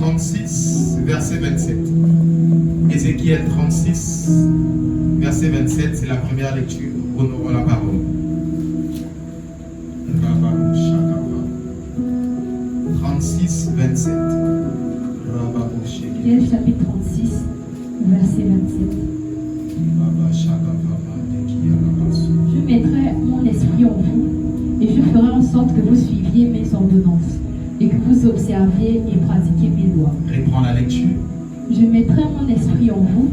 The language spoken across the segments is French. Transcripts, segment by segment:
36, verset 27. Ézéchiel 36, verset 27, c'est la première lecture. Honorons la parole. 36, 27. Ézéchiel chapitre 36, verset 27. Je mettrai mon esprit en vous et je ferai en sorte que vous suiviez mes ordonnances et que vous observiez et pratiquiez mes lois. Reprends la lecture. Je mettrai mon esprit en vous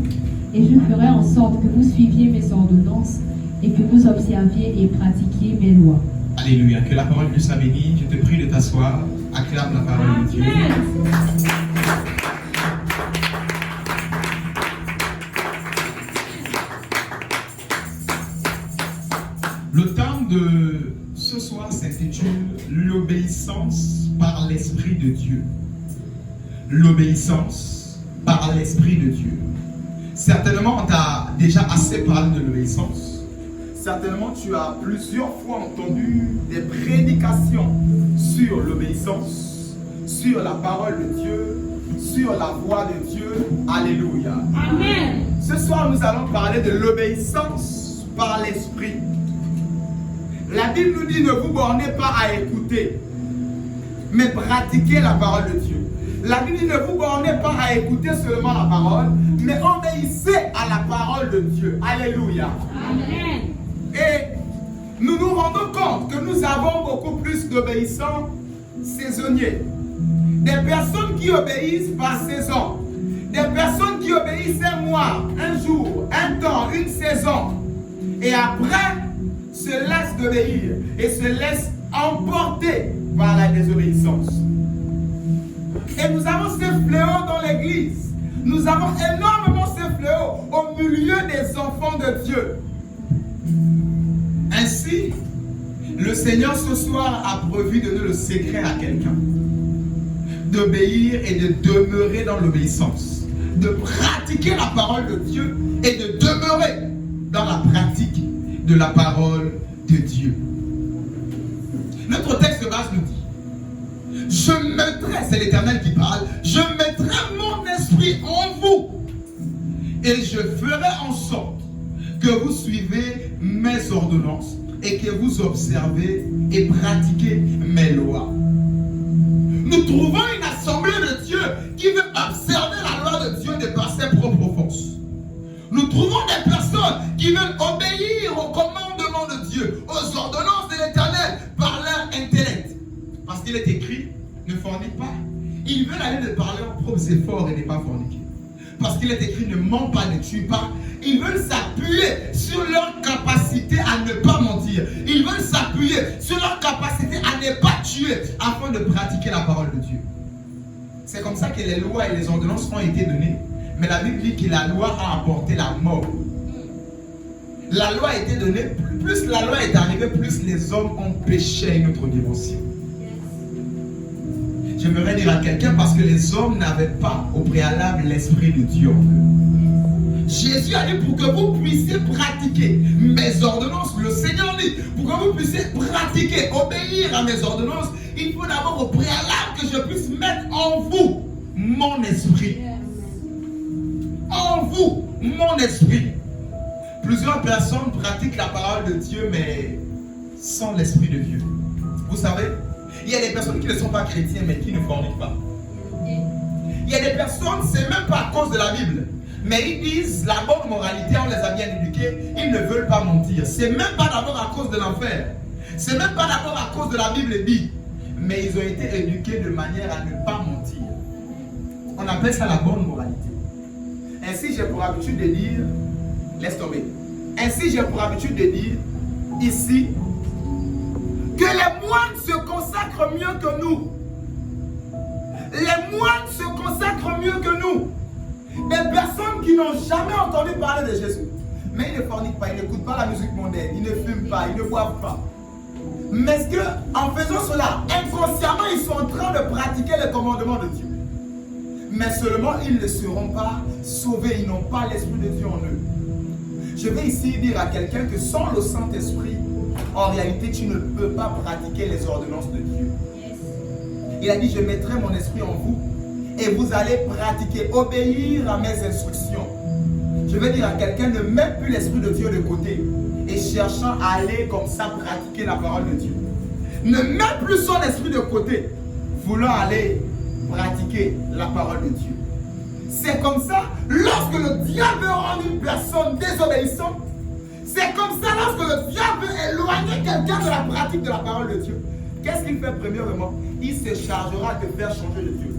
et je ferai en sorte que vous suiviez mes ordonnances et que vous observiez et pratiquiez mes lois. Alléluia. Que la parole de Dieu soit bénie. Je te prie de t'asseoir. Acclame la parole de Dieu. Le thème de ce soir s'intitule l'obéissance par l'Esprit de Dieu. L'obéissance par l'Esprit de Dieu. Certainement, on t'a déjà assez parlé de l'obéissance. Certainement, tu as plusieurs fois entendu des prédications sur l'obéissance, sur la parole de Dieu, sur la voix de Dieu. Alléluia. Amen. Ce soir, nous allons parler de l'obéissance par l'Esprit. La Bible nous dit ne vous bornez pas à écouter, mais pratiquez la parole de Dieu. La Bible dit ne vous bornez pas à écouter seulement la parole, mais obéissez à la parole de Dieu. Alléluia. Amen. Et nous nous rendons compte que nous avons beaucoup plus d'obéissants saisonniers. Des personnes qui obéissent par saison. Des personnes qui obéissent un mois, un jour, un temps, une saison. Et après, se laissent d'obéir et se laissent emporter par la désobéissance. Et nous avons ces fléaux dans l'église. Nous avons énormément ces fléaux au milieu des enfants de Dieu. Ainsi, le Seigneur ce soir a prévu de donner le secret à quelqu'un. D'obéir et de demeurer dans l'obéissance. De pratiquer la parole de Dieu et de demeurer dans la pratique de la parole de Dieu. Notre texte de base nous dit: je mettrai, c'est l'Éternel qui parle, je mettrai mon esprit en vous et je ferai en sorte que vous suivez mes ordonnances et que vous observez et pratiquez mes lois. Nous trouvons une assemblée de Dieu qui veut observer la loi de Dieu de par ses propres forces. Nous trouvons des personnes qui veulent obéir aux commandements de Dieu, aux ordonnances de l'Éternel par leur intellect. Parce qu'il est écrit, ne fornique pas. Ils veulent aller de par leurs propres efforts et ne pas forniquer. Parce qu'il est écrit, ne mens pas, ne tue pas. Ils veulent s'appuyer sur leur capacité à ne pas mentir. Ils veulent s'appuyer sur leur capacité à ne pas tuer afin de pratiquer la parole de Dieu. C'est comme ça que les lois et les ordonnances ont été données. Mais la Bible dit que la loi a apporté la mort. La loi a été donnée, plus la loi est arrivée, plus les hommes ont péché à une autre dimension. J'aimerais dire à quelqu'un, parce que les hommes n'avaient pas au préalable l'Esprit de Dieu en eux. Jésus a dit pour que vous puissiez pratiquer mes ordonnances, le Seigneur dit, pour que vous puissiez pratiquer, obéir à mes ordonnances, il faut d'abord au préalable que je puisse mettre en vous mon esprit. En vous, mon esprit. Plusieurs personnes pratiquent la parole de Dieu, mais sans l'Esprit de Dieu. Vous savez, il y a des personnes qui ne sont pas chrétiennes, mais qui ne forniquent pas. Il y a des personnes, c'est même pas à cause de la Bible, mais ils disent la bonne moralité, on les a bien éduqués, ils ne veulent pas mentir. C'est même pas d'abord à cause de l'enfer. C'est même pas d'abord à cause de la Bible dit, mais ils ont été éduqués de manière à ne pas mentir. On appelle ça la bonne moralité. Ainsi, j'ai pour habitude de dire, laisse tomber. Ainsi, j'ai pour habitude de dire, ici, que les moines se consacrent mieux que nous. Les moines se consacrent mieux que nous. Des personnes qui n'ont jamais entendu parler de Jésus. Mais ils ne forniquent pas, ils n'écoutent pas la musique mondaine, ils ne fument pas, ils ne boivent pas. Mais est-ce qu'en faisant cela, inconsciemment, ils sont en train de pratiquer les commandements de Dieu? Mais seulement ils ne seront pas sauvés, ils n'ont pas l'Esprit de Dieu en eux. Je vais ici dire à quelqu'un que sans le Saint-Esprit, en réalité, tu ne peux pas pratiquer les ordonnances de Dieu. Il a dit, je mettrai mon esprit en vous et vous allez pratiquer, obéir à mes instructions. Je vais dire à quelqu'un, ne mets plus l'Esprit de Dieu de côté et cherchant à aller comme ça pratiquer la parole de Dieu. Ne mets plus son esprit de côté, voulant aller pratiquer la parole de Dieu. C'est comme ça, lorsque le diable rend une personne désobéissante, c'est comme ça lorsque le diable veut éloigner quelqu'un de la pratique de la parole de Dieu. Qu'est-ce qu'il fait premièrement? Il se chargera de faire changer de Dieu.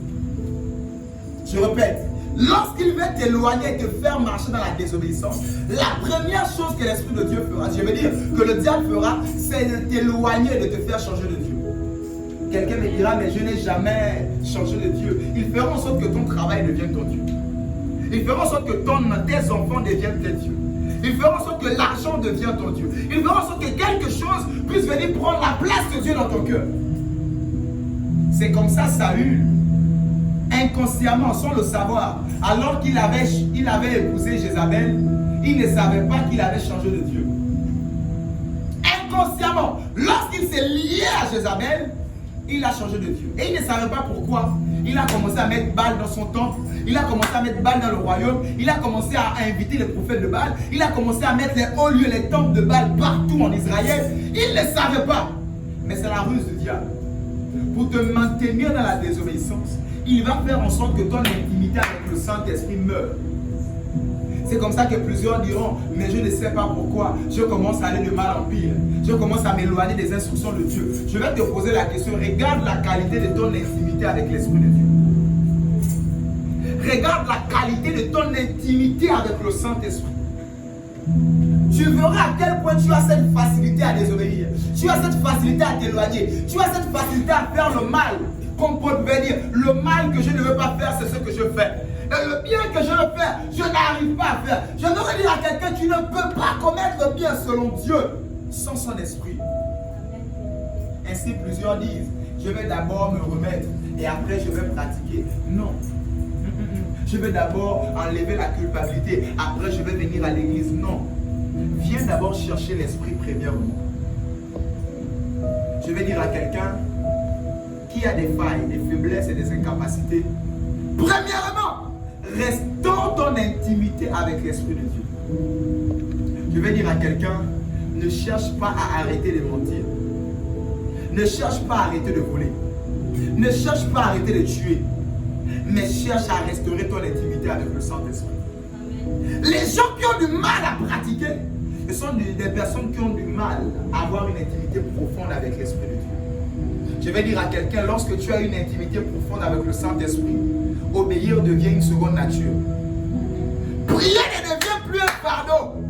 Je répète, lorsqu'il veut t'éloigner et te faire marcher dans la désobéissance, la première chose que l'Esprit de Dieu fera, je veux dire que le diable fera, c'est de t'éloigner et de te faire changer de Dieu. Quelqu'un me dira, mais je n'ai jamais changé de Dieu. Il fera en sorte que ton travail devienne ton Dieu. Il fera en sorte que tes enfants deviennent tes dieux. Il fera en sorte que l'argent devienne ton Dieu. Il fera en sorte que quelque chose puisse venir prendre la place de Dieu dans ton cœur. C'est comme ça Saül, inconsciemment, sans le savoir, alors qu'il avait épousé Jézabel, il ne savait pas qu'il avait changé de Dieu. Inconsciemment, lorsqu'il s'est lié à Jézabel, il a changé de Dieu. Et il ne savait pas pourquoi. Il a commencé à mettre Baal dans son temple. Il a commencé à mettre Baal dans le royaume. Il a commencé à inviter les prophètes de Baal. Il a commencé à mettre les hauts lieux, les temples de Baal partout en Israël. Il ne savait pas. Mais c'est la ruse du diable. Pour te maintenir dans la désobéissance, il va faire en sorte que ton intimité avec le Saint-Esprit meure. C'est comme ça que plusieurs diront, mais je ne sais pas pourquoi, je commence à aller de mal en pire. Je commence à m'éloigner des instructions de Dieu. Je vais te poser la question, regarde la qualité de ton intimité avec l'Esprit de Dieu. Regarde la qualité de ton intimité avec le Saint-Esprit. Tu verras à quel point tu as cette facilité à désobéir. Tu as cette facilité à t'éloigner. Tu as cette facilité à faire le mal. Comme Paul pouvait dire, le mal que je ne veux pas faire, c'est ce que je fais. Et le bien que je veux faire, je n'arrive pas à faire. Je voudrais dire à quelqu'un, tu ne peux pas commettre le bien selon Dieu sans son esprit. Ainsi plusieurs disent, je vais d'abord me remettre et après je vais pratiquer. Non. Je vais d'abord enlever la culpabilité, après je vais venir à l'église. Non. Viens d'abord chercher l'esprit premièrement. Je vais dire à quelqu'un qui a des failles, des faiblesses et des incapacités. Premièrement, restaure ton intimité avec l'Esprit de Dieu. Je vais dire à quelqu'un, ne cherche pas à arrêter de mentir. Ne cherche pas à arrêter de voler. Ne cherche pas à arrêter de tuer. Mais cherche à restaurer ton intimité avec le Saint-Esprit. Les gens qui ont du mal à pratiquer, ce sont des personnes qui ont du mal à avoir une intimité profonde avec l'Esprit de Dieu. Je vais dire à quelqu'un, lorsque tu as une intimité profonde avec le Saint-Esprit, obéir devient une seconde nature. Prier ne devient plus un fardeau.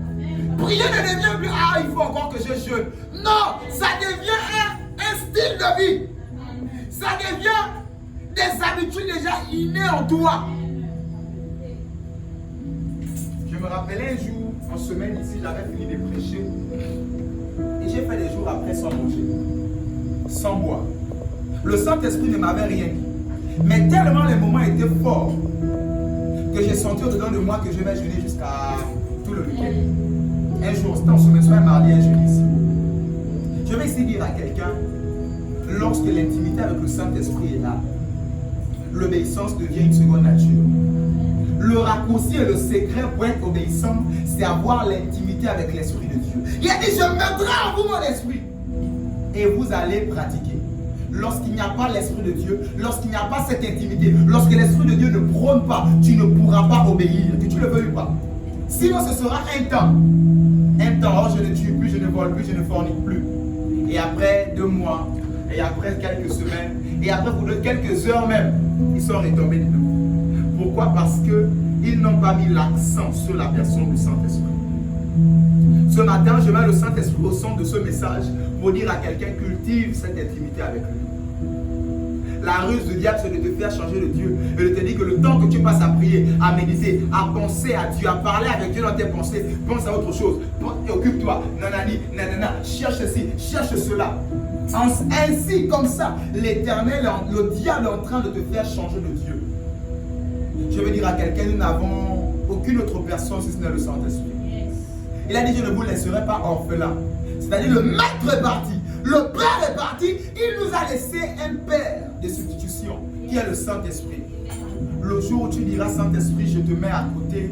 Prier ne devient plus, il faut encore que je jeûne. Non, ça devient un style de vie. Ça devient des habitudes déjà innées en toi. Je me rappelais un jour, en semaine ici, j'avais fini de prêcher. Et j'ai fait des jours après sans manger, sans boire. Le Saint-Esprit ne m'avait rien dit. Mais tellement les moments étaient forts que j'ai senti au-dedans de moi que je vais jeûner jusqu'à tout le week-end. Un jour, c'était en semaine, soit un mardi, un jeudi ici. Je vais ici dire à quelqu'un, lorsque l'intimité avec le Saint-Esprit est là, l'obéissance devient une seconde nature. Le raccourci et le secret pour être obéissant, c'est avoir l'intimité avec l'Esprit de Dieu. Il a dit, je mettrai en vous mon esprit. Et vous allez pratiquer. Lorsqu'il n'y a pas l'Esprit de Dieu, lorsqu'il n'y a pas cette intimité, lorsque l'Esprit de Dieu ne prône pas, tu ne pourras pas obéir, que tu le veuilles ou pas. Sinon, ce sera un temps. Un temps, je ne tue plus, je ne vole plus, je ne fornique plus. Et après 2 mois, et après quelques semaines, et après pour quelques heures même, ils sont retombés dedans. Pourquoi? Parce qu'ils n'ont pas mis l'accent sur la personne du Saint-Esprit. Ce matin, je mets le Saint-Esprit au centre de ce message pour dire à quelqu'un, cultive cette intimité avec lui. La ruse du diable, c'est de te faire changer de Dieu. Et de te dire que le temps que tu passes à prier, à méditer, à penser à Dieu, à parler avec Dieu dans tes pensées, pense à autre chose. Occupe-toi, nanani, nanana, cherche ceci, cherche cela. Ainsi, comme ça, l'Éternel, le diable est en train de te faire changer de Dieu. Je veux dire à quelqu'un, nous n'avons aucune autre personne si ce n'est le Saint-Esprit. Il a dit, je ne vous laisserai pas orphelin. C'est-à-dire, le maître est parti, le père est parti, il nous a laissé un père de substitution, qui est le Saint-Esprit. jour où tu diras Saint-Esprit, je te mets à côté,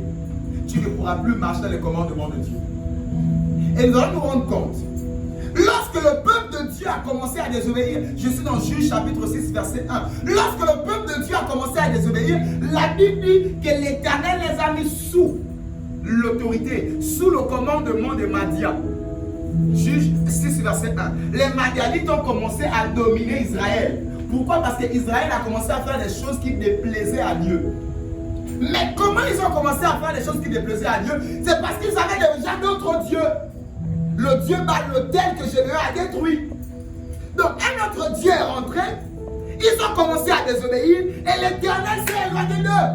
tu ne pourras plus marcher dans les commandements de Dieu. Et nous allons nous rendre compte. Lorsque le peuple de Dieu a commencé à désobéir, je suis dans Juge chapitre 6 verset 1. Lorsque le peuple de Dieu a commencé à désobéir, la Bible dit que l'Éternel les a mis sous l'autorité, sous le commandement de Madia. Juge 6 verset 1. Les Madianites ont commencé à dominer Israël. Pourquoi? Parce qu'Israël a commencé à faire des choses qui déplaisaient à Dieu. Mais comment ils ont commencé à faire des choses qui déplaisaient à Dieu? C'est parce qu'ils avaient déjà d'autres dieux. Le Dieu Baal-Tel que Jérémie a détruit. Donc un autre Dieu est rentré. Ils ont commencé à désobéir et l'Éternel s'est éloigné d'eux.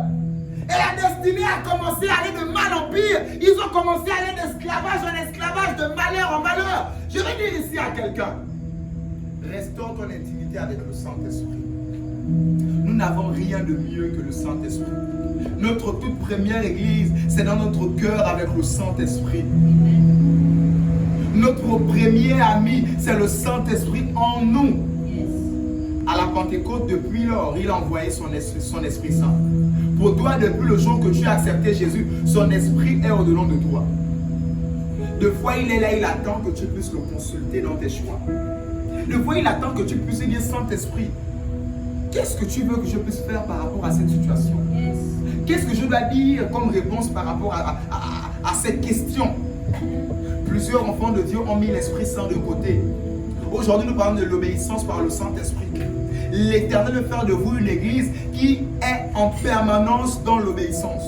Et la destinée a commencé à aller de mal en pire. Ils ont commencé à aller d'esclavage en esclavage, de malheur en malheur. Je vais dire ici à quelqu'un, restaure ton intimité avec le Saint-Esprit. Nous n'avons rien de mieux que le Saint-Esprit. Notre toute première église, c'est dans notre cœur avec le Saint-Esprit. Notre premier ami, c'est le Saint-Esprit en nous. À la Pentecôte, depuis lors, il a envoyé son Esprit Saint. Pour toi, depuis le jour que tu as accepté Jésus, son Esprit est au-dedans de toi. Deux fois, il est là, il attend que tu puisses le consulter dans tes choix. Deux fois, il attend que tu puisses dire Saint-Esprit, qu'est-ce que tu veux que je puisse faire par rapport à cette situation? Qu'est-ce que je dois dire comme réponse par rapport à cette question? Plusieurs enfants de Dieu ont mis l'Esprit Saint de côté. Aujourd'hui, nous parlons de l'obéissance par le Saint-Esprit. L'Éternel veut faire de vous une église qui est en permanence dans l'obéissance.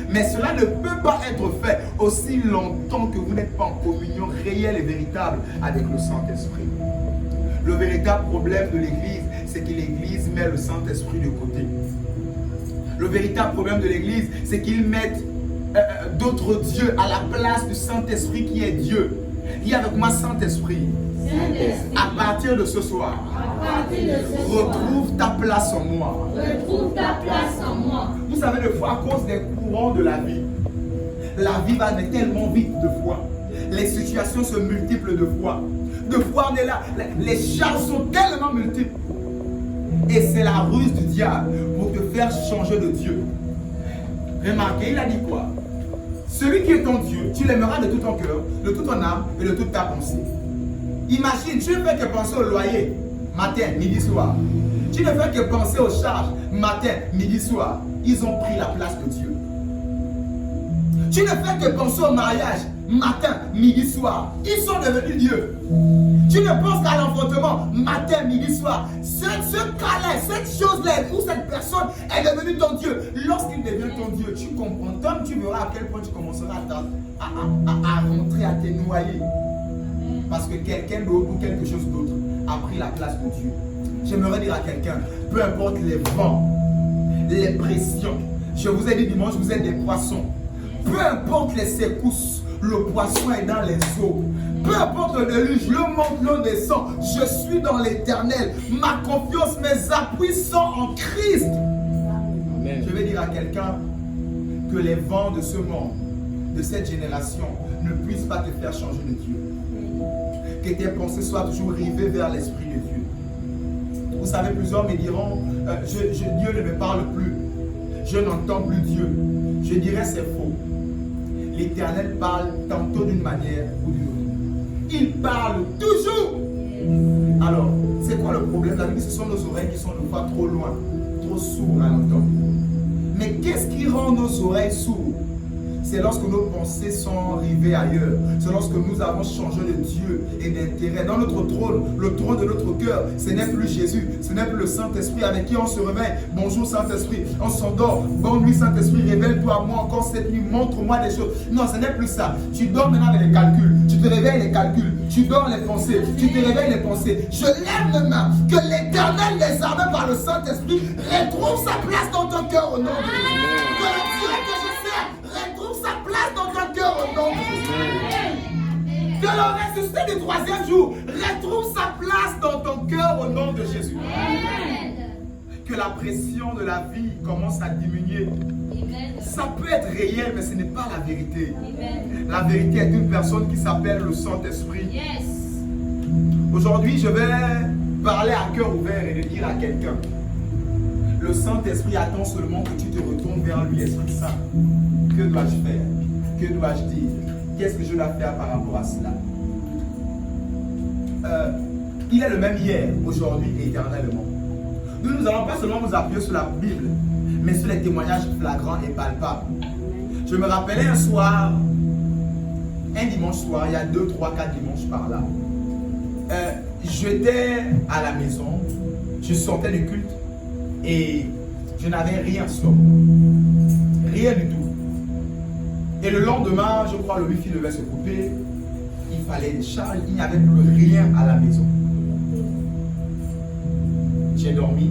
Mais cela ne peut pas être fait aussi longtemps que vous n'êtes pas en communion réelle et véritable avec le Saint-Esprit. Le véritable problème de l'église, c'est que l'église met le Saint-Esprit de côté. Le véritable problème de l'église, c'est qu'ils mettent d'autres dieux à la place du Saint-Esprit qui est Dieu. Dis avec moi Saint-Esprit. À partir de ce soir, retrouve ta place en moi. Retrouve ta place en moi. Vous savez, des fois, à cause des courants de la vie va aller tellement vite de fois. Les situations se multiplient de fois. De fois, on est là. Les charges sont tellement multiples. Et c'est la ruse du diable pour te faire changer de Dieu. Remarquez, il a dit quoi? Celui qui est ton Dieu, tu l'aimeras de tout ton cœur, de toute ton âme et de toute ta pensée. Imagine, tu ne fais que penser au loyer, matin, midi, soir. Tu ne fais que penser aux charges, matin, midi, soir. Ils ont pris la place de Dieu. Tu ne fais que penser au mariage, matin, midi, soir. Ils sont devenus Dieu. Tu ne penses qu'à l'enfantement, matin, midi, soir. Ce cas-là, cette chose-là, où cette personne est devenue ton Dieu. Lorsqu'il devient ton Dieu, tu comprends. Comme tu verras à quel point tu commenceras à rentrer, à te noyer. Parce que quelqu'un d'autre ou quelque chose d'autre a pris la place de Dieu. J'aimerais dire à quelqu'un, peu importe les vents, les pressions. Je vous ai dit dimanche, vous êtes des poissons. Peu importe les secousses, le poisson est dans les eaux. Peu importe le déluge, le monte, l'eau descend. Je suis dans l'Éternel. Ma confiance, mes appuis sont en Christ. Amen. Je vais dire à quelqu'un que les vents de ce monde, de cette génération, ne puissent pas te faire changer de Dieu. Que tes pensées soient toujours rivées vers l'Esprit de Dieu. Vous savez, plusieurs me diront, Dieu ne me parle plus. Je n'entends plus Dieu. Je dirais c'est faux. L'Éternel parle tantôt d'une manière ou d'une autre. Il parle toujours. Alors, c'est quoi le problème? La vie, ce sont nos oreilles qui sont des fois trop loin, trop sourdes à l'entendre. Mais qu'est-ce qui rend nos oreilles sourdes? C'est lorsque nos pensées sont rivées ailleurs. C'est lorsque nous avons changé de Dieu et d'intérêt. Dans notre trône, le trône de notre cœur, ce n'est plus Jésus, ce n'est plus le Saint-Esprit avec qui on se réveille. Bonjour Saint-Esprit, on s'endort. Bonne nuit Saint-Esprit, révèle-toi à moi encore cette nuit, montre-moi des choses. Non, ce n'est plus ça. Tu dors maintenant avec les calculs. Tu te réveilles les calculs. Tu dors les pensées. Tu te réveilles les pensées. Je lève les mains. Que l'Éternel, les armées par le Saint-Esprit, retrouve sa place dans ton cœur au nom de Jésus. Que le Dieu que je sers retrouve sa place dans ton cœur au nom de Jésus. Que le ressuscité du troisième jour retrouve sa place dans ton cœur au nom de Jésus. Que la pression de la vie commence à diminuer. Ça peut être réel, mais ce n'est pas la vérité. La vérité est une personne qui s'appelle le Saint-Esprit. Aujourd'hui, je vais parler à cœur ouvert et de dire à quelqu'un, Le Saint-Esprit attend seulement que tu te retournes vers lui, Esprit Saint. Que dois-je faire? Que dois-je dire? Qu'est-ce que je dois faire par rapport à cela? Il est le même hier, aujourd'hui et éternellement. Nous n'allons pas seulement nous appuyer sur la Bible, mais sur les témoignages flagrants et palpables. Je me rappelais un soir, un dimanche soir, il y a 2, 3, 4 dimanches par là. J'étais à la maison, je sortais du culte et je n'avais rien sur moi. Rien du tout. Et le lendemain, je crois, le wifi devait se couper. Il fallait des charges, il n'y avait plus rien à la maison. J'ai dormi.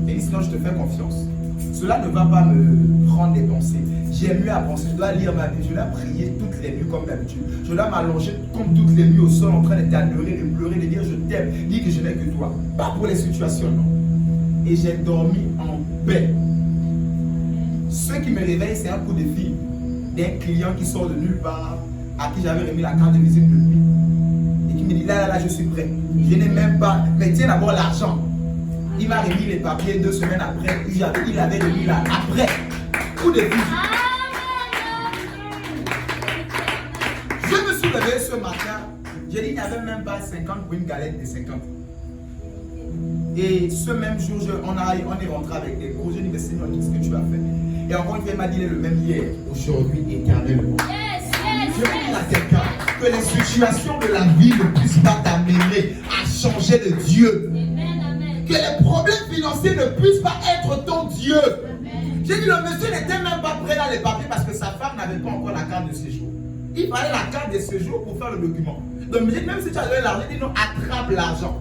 Et sinon, je te fais confiance. Cela ne va pas me prendre des pensées. J'ai mieux à penser. Je dois lire ma Bible. Je dois prier toutes les nuits comme d'habitude. Je dois m'allonger comme toutes les nuits au sol en train de t'adorer, de pleurer, de dire je t'aime, dire que je n'ai que toi. Pas pour les situations, non. Et j'ai dormi en paix. Ce qui me réveille, c'est un coup de fil d'un client qui sort de nulle part, à qui j'avais remis la carte de visite de lui. Et qui me dit là, je suis prêt. Je n'ai même pas. Mais tiens d'abord l'argent. Il m'a remis les papiers 2 semaines après. Il avait remis là. Après, coup de fil. Je me suis levé ce matin. J'ai dit il n'y avait même pas 50 pour une galette de 50. Et ce même jour, on est rentré avec des gros. J'ai dit mais Seigneur, qu'est-ce que tu as fait? Et encore une fois, il m'a dit il est le même hier, aujourd'hui, éternellement. Je veux dire à quelqu'un que les situations de la vie ne puissent pas t'amener à changer de Dieu. Que les problèmes financiers ne puissent pas être ton Dieu. J'ai dit le monsieur n'était même pas prêt dans les papiers parce que sa femme n'avait pas encore la carte de séjour. Il fallait la carte de séjour pour faire le document. Donc j'ai dit même si tu as donné l'argent, il dit non, attrape l'argent.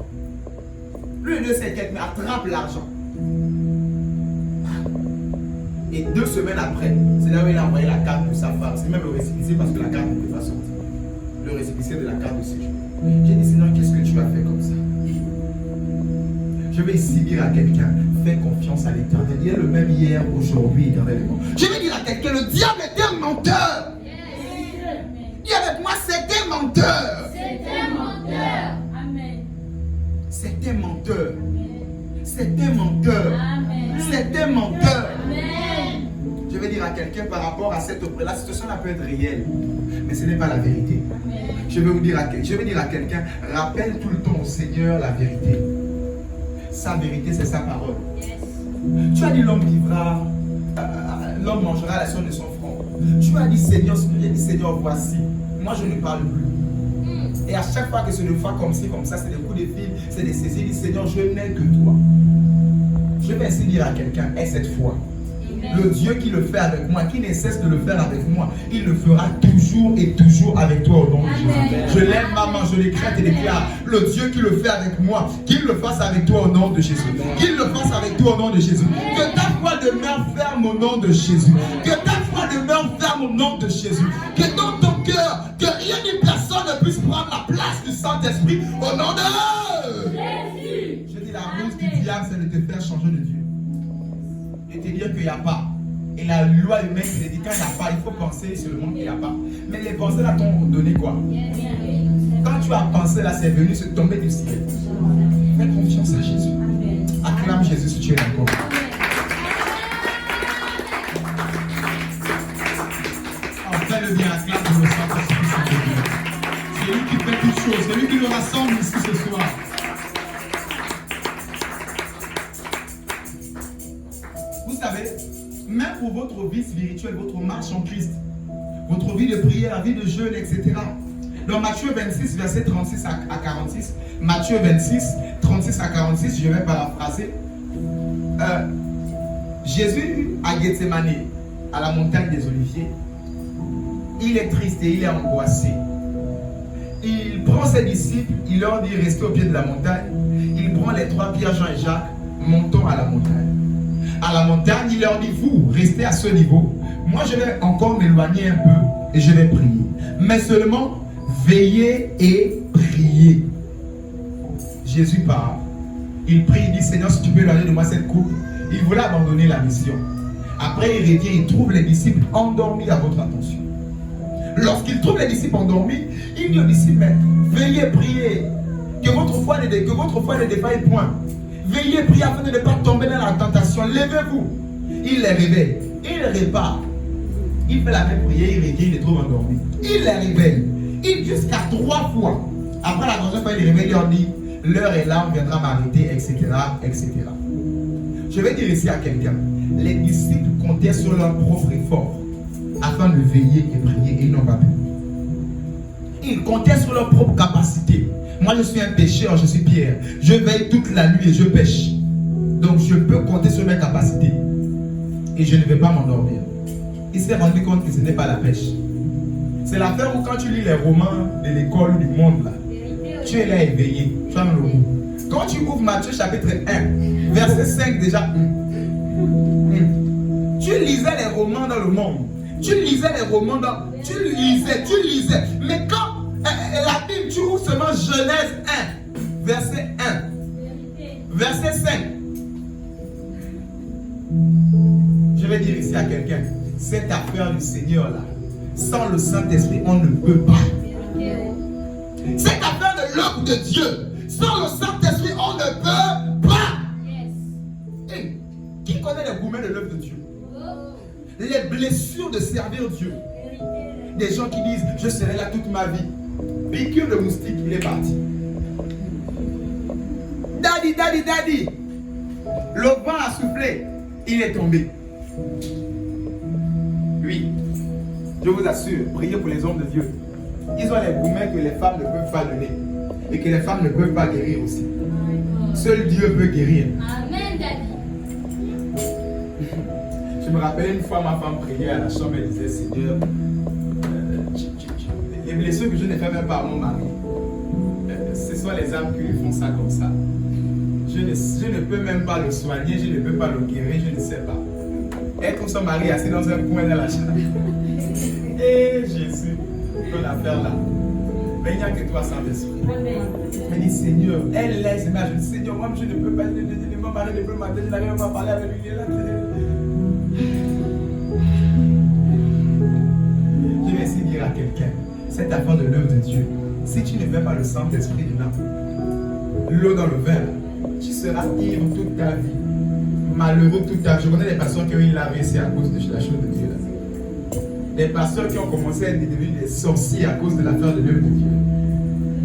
Lui ne sait quelque, mais attrape l'argent. Et 2 semaines après, c'est là où il a envoyé la carte de sa femme. C'est même le récépissé parce que la carte ne pouvait pas sortir. Le récépissé de la carte de séjour. J'ai dit Seigneur, qu'est-ce que tu as fait comme ça? Je vais ici dire à quelqu'un, fais confiance à l'Éternel. Il est le même hier, aujourd'hui, éternellement. Je vais dire à quelqu'un, le diable était un menteur. Dis avec moi, c'était menteur. C'était menteur. Amen. C'était menteur. C'était menteur. Amen. C'était menteur. Amen. Je vais dire à quelqu'un par rapport à cette opération, la situation là peut être réelle, mais ce n'est pas la vérité. Amen. Je vais dire à quelqu'un, rappelle tout le temps au Seigneur la vérité. Sa vérité, c'est sa parole. Yes. Tu as dit l'homme vivra, l'homme mangera la source de son front. Tu as dit Seigneur, j'ai dit Seigneur, voici. Moi je ne parle plus. Et à chaque fois que c'est une fois comme ci, comme ça, c'est des coups de fil, c'est des saisies, dit Seigneur, je n'ai que toi. Je vais ainsi dire à quelqu'un, et cette fois, le Dieu qui le fait avec moi, qui ne cesse de le faire avec moi, il le fera toujours et toujours avec toi au nom de Jésus. Je lève ma main, je l'écrète et déclare, le Dieu qui le fait avec moi, qu'il le fasse avec toi au nom de Jésus. Qu'il le fasse avec toi au nom de Jésus. Que ta foi demeure ferme au nom de Jésus. Que ta foi demeure ferme au nom de Jésus. Que dans ton cœur, que rien ni personne ne puisse prendre la place du Saint-Esprit au nom de Jésus. Je dis la ruse du diable, c'est de te faire changer de Dieu. Et te dire qu'il n'y a pas. Et la loi humaine qui dit quand il n'y a pas, il faut penser seulement qu'il n'y a pas. Mais les pensées là t'ont donné quoi? Quand tu as pensé là, c'est venu se tomber du ciel. Fais confiance à Jésus. Acclame Jésus si tu es d'accord. Fais-le bien, acclame pour le Saint-Esprit. C'est lui qui fait toutes choses. C'est lui qui nous rassemble ici ce soir. Vous savez, même pour votre vie spirituelle, votre marche en Christ, votre vie de prière, la vie de jeûne, etc. Dans Matthieu 26, verset 36 à 46, Matthieu 26, 36 à 46, je vais paraphraser. Jésus à Gethsemane, à la montagne des Oliviers, il est triste et il est angoissé. Il prend ses disciples, il leur dit restez au pied de la montagne. Il prend les 3 Pierre, Jean et Jacques, montons à la montagne. À la montagne, il leur dit vous restez à ce niveau. Moi je vais encore m'éloigner un peu et je vais prier. Mais seulement veillez et priez. Jésus part. Il prie, il dit Seigneur, si tu peux éloigner de moi cette coupe. Il voulait abandonner la mission. Après il revient, il trouve les disciples endormis à votre attention. Lorsqu'il trouve les disciples endormis, il dit aux disciples, veillez, priez, que votre foi ne défaille point. Veillez, priez afin de ne pas tomber dans la tentation. Levez-vous. Il les réveille. Il les répare. Il fait la même prière, il réveille, il les trouve endormis. Il les réveille. Il jusqu'à 3 fois. Après la troisième fois, il les réveille, il leur dit, l'heure est là, on viendra m'arrêter, etc., etc. Je vais dire ici à quelqu'un, les disciples comptaient sur leur propre effort afin de veiller et prier et ils n'ont pas pu. Ils comptaient sur leur propre capacité. Moi, je suis un pécheur, je suis Pierre. Je veille toute la nuit et je pêche. Donc, je peux compter sur mes capacités. Et je ne vais pas m'endormir. Il s'est rendu compte que ce n'est pas la pêche. C'est l'affaire où quand tu lis les romans de l'école du monde, là, tu es là éveillé. Tu as le goût. Quand tu ouvres Matthieu chapitre 1, verset 5 déjà. Tu lisais les romans dans le monde. Tu lisais les romans dans... Tu lisais. Mais quand la Bible, tu ouvres seulement Genèse 1, verset 1, verset 5. Je vais dire ici à quelqu'un, cette affaire du Seigneur là, sans le Saint-Esprit, on ne peut pas. Cette affaire de l'œuvre de Dieu, sans le Saint-Esprit, on ne peut pas. Hey, qui connaît les gourmets de l'œuvre de Dieu? Les blessures de servir Dieu. Des gens qui disent, je serai là toute ma vie. Piqûre de moustique, il est parti. Daddy. Le vent a soufflé, il est tombé. Oui, je vous assure, priez pour les hommes de Dieu. Ils ont les gourmets que les femmes ne peuvent pas donner. Et que les femmes ne peuvent pas guérir aussi. Seul Dieu peut guérir. Amen, Daddy. Je me rappelle une fois ma femme priait à la chambre et disait, Seigneur, les blessures que je n'ai fait même pas à mon mari, ce sont les âmes qui lui font ça comme ça. Je ne peux même pas le soigner, je ne peux pas le guérir, je ne sais pas. Elle trouve son mari assis dans un coin de la chambre. Et Jésus, qu'on a faire là. Mais il n'y a que toi, Saint-Esprit. Elle dit, Seigneur, elle laisse, mais je dis, Seigneur, moi je ne peux pas, mon mari ne peut m'attendre, je n'arrive même pas à parler avec lui. Je vais essayer de dire à quelqu'un, cette affaire de l'œuvre de Dieu, si tu ne mets pas le Saint-Esprit dedans, l'eau dans le verre, tu seras ivre toute ta vie, malheureux toute ta vie. Je connais des personnes qui ont eu l'AVC à cause de la chose de Dieu. Des pasteurs qui ont commencé à être devenus des sorciers à cause de l'affaire de l'œuvre de Dieu.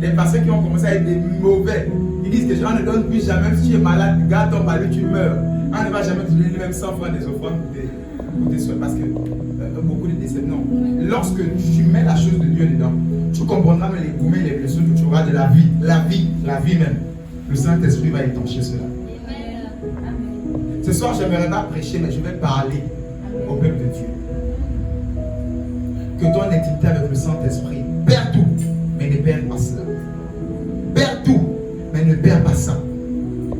Des pasteurs qui ont commencé à être des mauvais. Ils disent que on ne donne plus jamais, même si tu es malade, garde ton palais, tu meurs. On ne va jamais te donner même 100 francs des offrandes pour tes soins parce que beaucoup de décès. Non. Lorsque tu mets la chose de Dieu dedans, tu comprendras les gourmets, les blessures que tu auras de la vie même. Le Saint-Esprit va étancher cela. Ce soir, je n'aimerais pas prêcher, mais je vais parler au peuple de Dieu. Que ton intimité avec le Saint-Esprit, perds tout, mais ne perds pas cela. Perds tout, mais ne perds pas ça.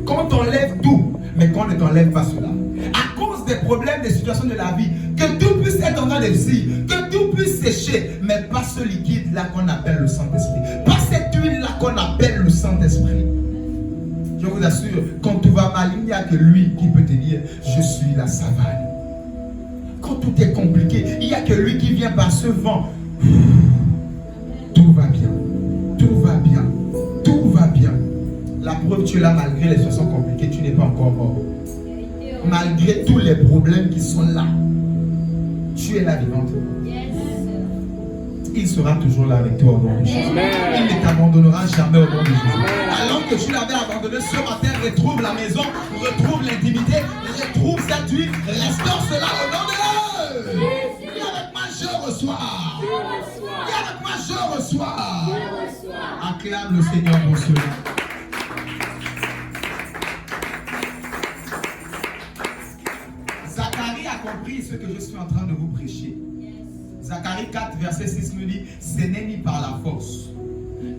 Qu'on t'enlève tout, mais qu'on ne t'enlève pas cela. À cause des problèmes, des situations de la vie, que tout puisse être en train de vivre, que tout puisse sécher, mais pas ce liquide là qu'on appelle le Saint-Esprit. Pas cette huile là qu'on appelle le Saint-Esprit. Je vous assure, quand tout va mal, il n'y a que lui qui peut te dire, je suis la savane. Quand tout est compliqué, il n'y a que lui qui vient par ce vent. Tout va bien. Tout va bien. Tout va bien. La preuve, tu es là malgré les situations compliquées, tu n'es pas encore mort. Malgré tous les problèmes qui sont là, tu es là vivante. Il sera toujours là avec toi au nom de Jésus. Il ne t'abandonnera jamais au nom de Jésus. Alors que tu l'avais abandonné ce matin, retrouve la maison, retrouve l'intimité, retrouve cette huile, restaure cela au nom de Dieu. Viens avec moi, je reçois. Viens avec moi, je reçois. Acclame le Seigneur pour cela. Zacharie a compris ce que je suis en train de vous prêcher. Zacharie 4, verset 6 me dit, ce n'est ni par la force,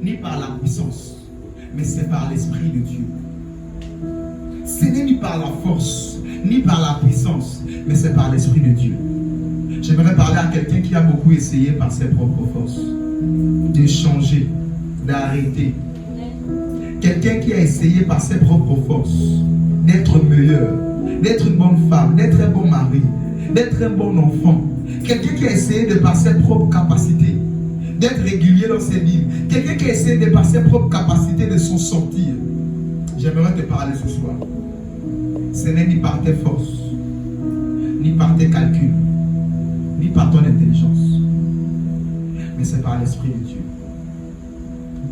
ni par la puissance, mais c'est par l'Esprit de Dieu. Ce n'est ni par la force, ni par la puissance, mais c'est par l'Esprit de Dieu. J'aimerais parler à quelqu'un qui a beaucoup essayé par ses propres forces, de changer, d'arrêter. Quelqu'un qui a essayé par ses propres forces, d'être meilleur, d'être une bonne femme, d'être un bon mari, d'être un bon enfant. Quelqu'un qui a essayé de par ses propres capacités, d'être régulier dans ses livres. Quelqu'un qui a essayé de par ses propres capacités de s'en sortir. J'aimerais te parler ce soir. Ce n'est ni par tes forces, ni par tes calculs, ni par ton intelligence, mais c'est par l'Esprit de Dieu.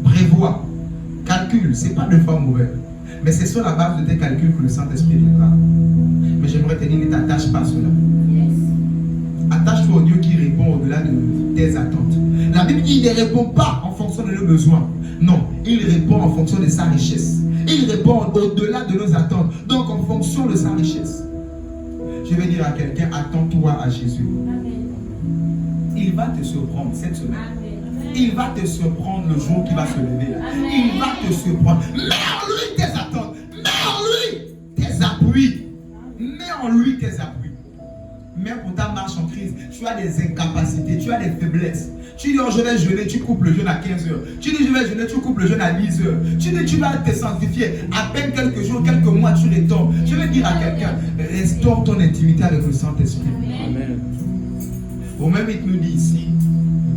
Prévois, calcule, ce n'est pas de fois mauvais, mais c'est sur la base de tes calculs que le Saint-Esprit viendra. Mais j'aimerais te dire, ne t'attache pas à cela. Attache-toi au Dieu qui répond au-delà de tes attentes. La Bible dit qu'il ne répond pas en fonction de nos besoins. Non, il répond en fonction de sa richesse. Il répond au-delà de nos attentes. Donc en fonction de sa richesse. Je vais dire à quelqu'un, attends-toi à Jésus. Il va te surprendre cette semaine. Il va te surprendre le jour qui va se lever là. Il va te surprendre. Mets en lui tes attentes. Mets en lui tes appuis. Mets en lui tes appuis. Même pour ta marche en crise, tu as des incapacités, tu as des faiblesses. Tu dis, oh, je vais jeûner, tu coupes le jeûne à 15 heures. Tu dis, je vais jeûner, tu coupes le jeûne à 10 heures. Tu dis, tu vas te sanctifier. À peine quelques jours, quelques mois, tu retombes. Je vais dire à quelqu'un, restaure ton intimité avec le Saint-Esprit. Amen. Au même, il nous dit ici,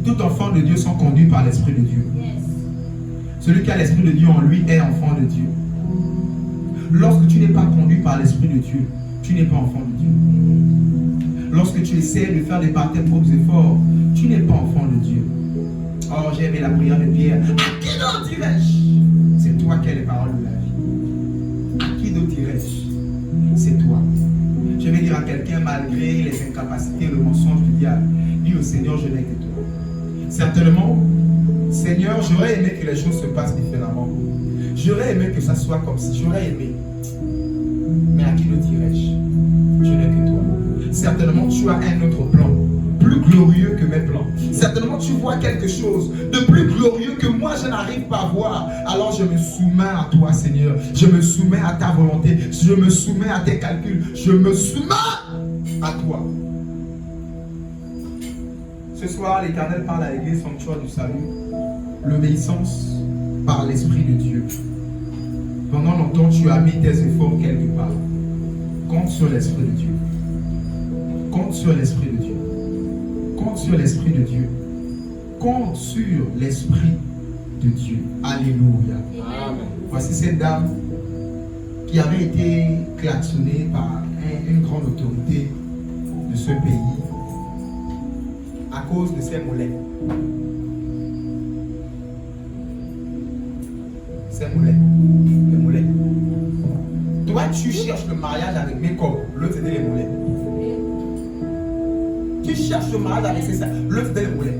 tout enfant de Dieu sont conduits par l'Esprit de Dieu. Celui qui a l'Esprit de Dieu en lui est enfant de Dieu. Lorsque tu n'es pas conduit par l'Esprit de Dieu, tu n'es pas enfant de Dieu. Lorsque tu essaies de faire par tes propres efforts, tu n'es pas enfant de Dieu. Oh, j'ai aimé la prière de Pierre. À qui d'autre irai-je? C'est toi qui as les paroles de la vie. À qui d'autre irai-je? C'est toi. Je vais dire à quelqu'un, malgré les incapacités, le mensonge du diable, dis au Seigneur, je n'ai que toi. Certainement, Seigneur, j'aurais aimé que les choses se passent différemment. J'aurais aimé que ça soit comme si. J'aurais aimé. Mais à qui d'autre irai-je? Je n'ai que toi. Certainement, tu as un autre plan, plus glorieux que mes plans. Certainement, tu vois quelque chose de plus glorieux que moi, je n'arrive pas à voir. Alors, je me soumets à toi, Seigneur. Je me soumets à ta volonté. Je me soumets à tes calculs. Je me soumets à toi. Ce soir, l'Éternel parle à l'Église sanctuaire du salut. L'obéissance par l'Esprit de Dieu. Pendant longtemps, tu as mis tes efforts quelque part. Compte sur l'Esprit de Dieu. Compte sur l'Esprit de Dieu. Compte sur l'Esprit de Dieu. Compte sur l'Esprit de Dieu. Alléluia. Amen. Voici cette dame qui avait été klaxonnée par une grande autorité de ce pays à cause de ses mollets. Ses mollets. Les mollets. Toi, tu cherches le mariage avec mes corps. L'autre, c'était les mollets. Tu cherches le mariage avec ça. L'autre, c'était les mollets.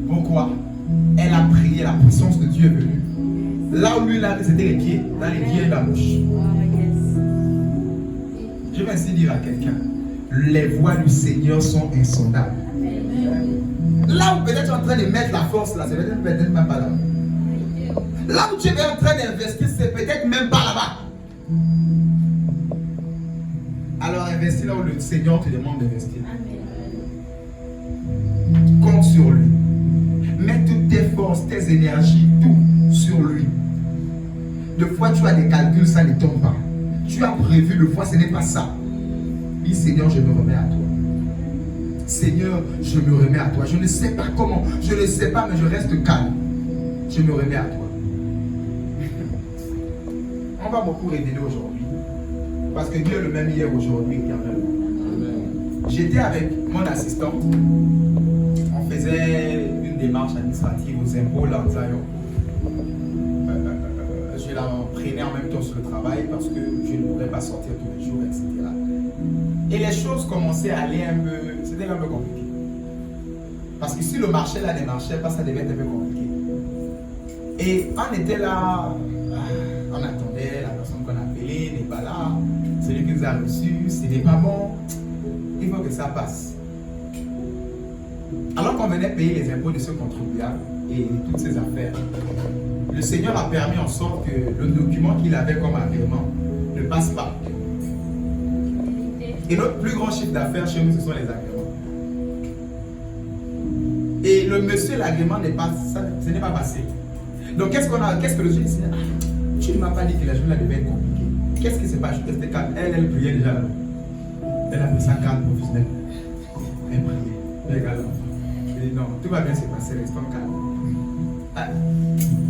Pourquoi? Elle a prié, la puissance de Dieu est venue. Là où lui, là, c'était les pieds. Dans les pieds de la bouche. Je vais ainsi dire à quelqu'un, les voies du Seigneur sont insondables. Là où peut-être tu es en train de mettre la force, là, c'est peut-être même pas là. Là où tu es en train d'investir, c'est peut-être même pas là-bas. Alors investis là où le Seigneur te demande d'investir. Compte sur lui. Mets toutes tes forces, tes énergies, tout sur lui. De fois tu as des calculs, ça ne tombe pas. Tu as prévu, de fois ce n'est pas ça. Dis Seigneur, je me remets à toi. Seigneur, je me remets à toi. Je ne sais pas comment, je ne sais pas, mais je reste calme. Je me remets à toi. On va beaucoup révéler aujourd'hui. Parce que Dieu est le même hier, aujourd'hui, éternellement. J'étais avec mon assistant. On faisait une démarche administrative aux impôts là en Zion. Je la prenais en même temps sur le travail parce que je ne pourrais pas sortir tous les jours, etc. Et les choses commençaient à aller un peu, c'était un peu compliqué. Parce que si le marché là ne marchait pas, ça devait être un peu compliqué. Et on était là, on attendait, la personne qu'on appelait n'est pas là, celui qui nous a reçus, ce n'est pas bon, il faut que ça passe. Alors qu'on venait payer les impôts de ce contribuable et toutes ces affaires, le Seigneur a permis en sorte que le document qu'il avait comme agrément ne passe pas. Et notre plus grand chiffre d'affaires chez nous, ce sont les agréments. Et le monsieur, l'agrément n'est pas, ce n'est pas passé. Donc qu'est-ce que le Dieu dit? Tu ne m'as pas dit que la journée devait être compliquée. Qu'est-ce qui s'est passé? Je restais calme. Elle priait déjà là. Elle a pris sa calme professionnelle. Elle priait. Elle dit non, tout va bien se passer, restons calmes.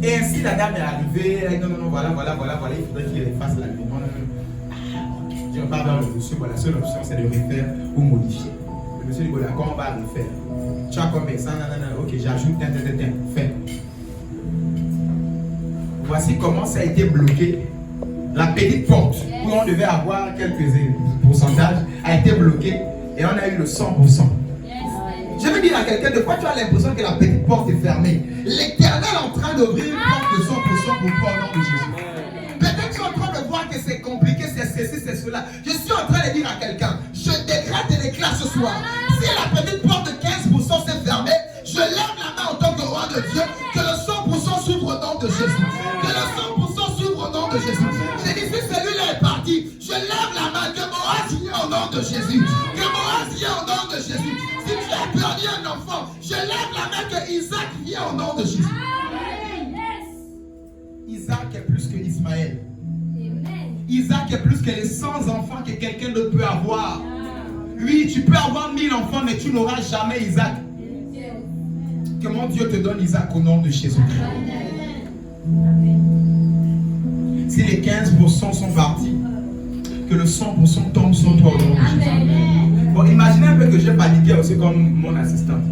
Et ainsi la dame est arrivée, elle dit non, voilà, il faudrait qu'il efface la demande. Je parle vers le monsieur, voilà, la seule option c'est de refaire ou modifier. Le monsieur dit, d'accord, on va refaire. Tu as combien ça? Non, ok, j'ajoute, fais. Voici comment ça a été bloqué. La petite porte où on devait avoir quelques pourcentages a été bloquée et on a eu le 100%. Je veux dire à quelqu'un, de quoi tu as l'impression que la petite porte est fermée? L'Éternel est en train d'ouvrir une porte de 100% pour toi au nom de Jésus. Peut-être tu es en train de voir que c'est compliqué, c'est ceci, c'est cela. Je suis en train de dire à quelqu'un, je dégrade de l'éclat ce soir. Si la petite porte de 15% s'est fermée, je lève la main en tant que roi de Dieu, que le 100% s'ouvre au nom de Jésus. Que le 100% s'ouvre au nom de Jésus. J'ai dit, si celui-là est parti, je lève la main, que Moïse y est au nom de Jésus. Que Moïse y est au nom de Jésus. Si tu as perdu un enfant, je lève la main, que Isaac vient au nom de Jésus. Isaac est plus que Ismaël. Isaac est plus que les 100 enfants que quelqu'un d'autre peut avoir. Oui, tu peux avoir 1000 enfants, mais tu n'auras jamais Isaac. Que mon Dieu te donne Isaac au nom de Jésus-Christ. Si les 15% sont partis, que le 100% tombe sur toi au nom de Jésus. Bon, imaginez un peu que j'ai paniqué aussi comme mon assistante.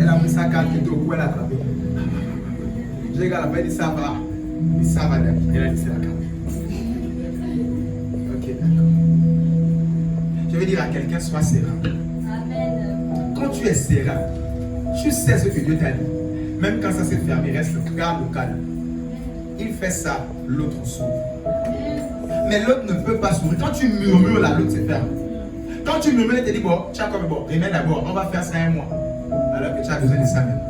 Elle a pris sa carte qui était au cou, elle a attrapé. J'ai regardé, elle a dit ça va. Il dit ça va, elle a dit c'est la carte. Ok, d'accord. Je vais dire à quelqu'un, sois serein. Quand tu es serein, tu sais ce que Dieu t'a dit. Même quand ça s'est fermé, reste garde le calme. Il fait ça, l'autre s'ouvre. Mais l'autre ne peut pas s'ouvrir. Quand tu murmures là, l'autre se ferme. Quand tu murmures, il te dit bon, tu as comme bon, remets d'abord, on va faire ça un mois. Alors que tu as besoin de ça même.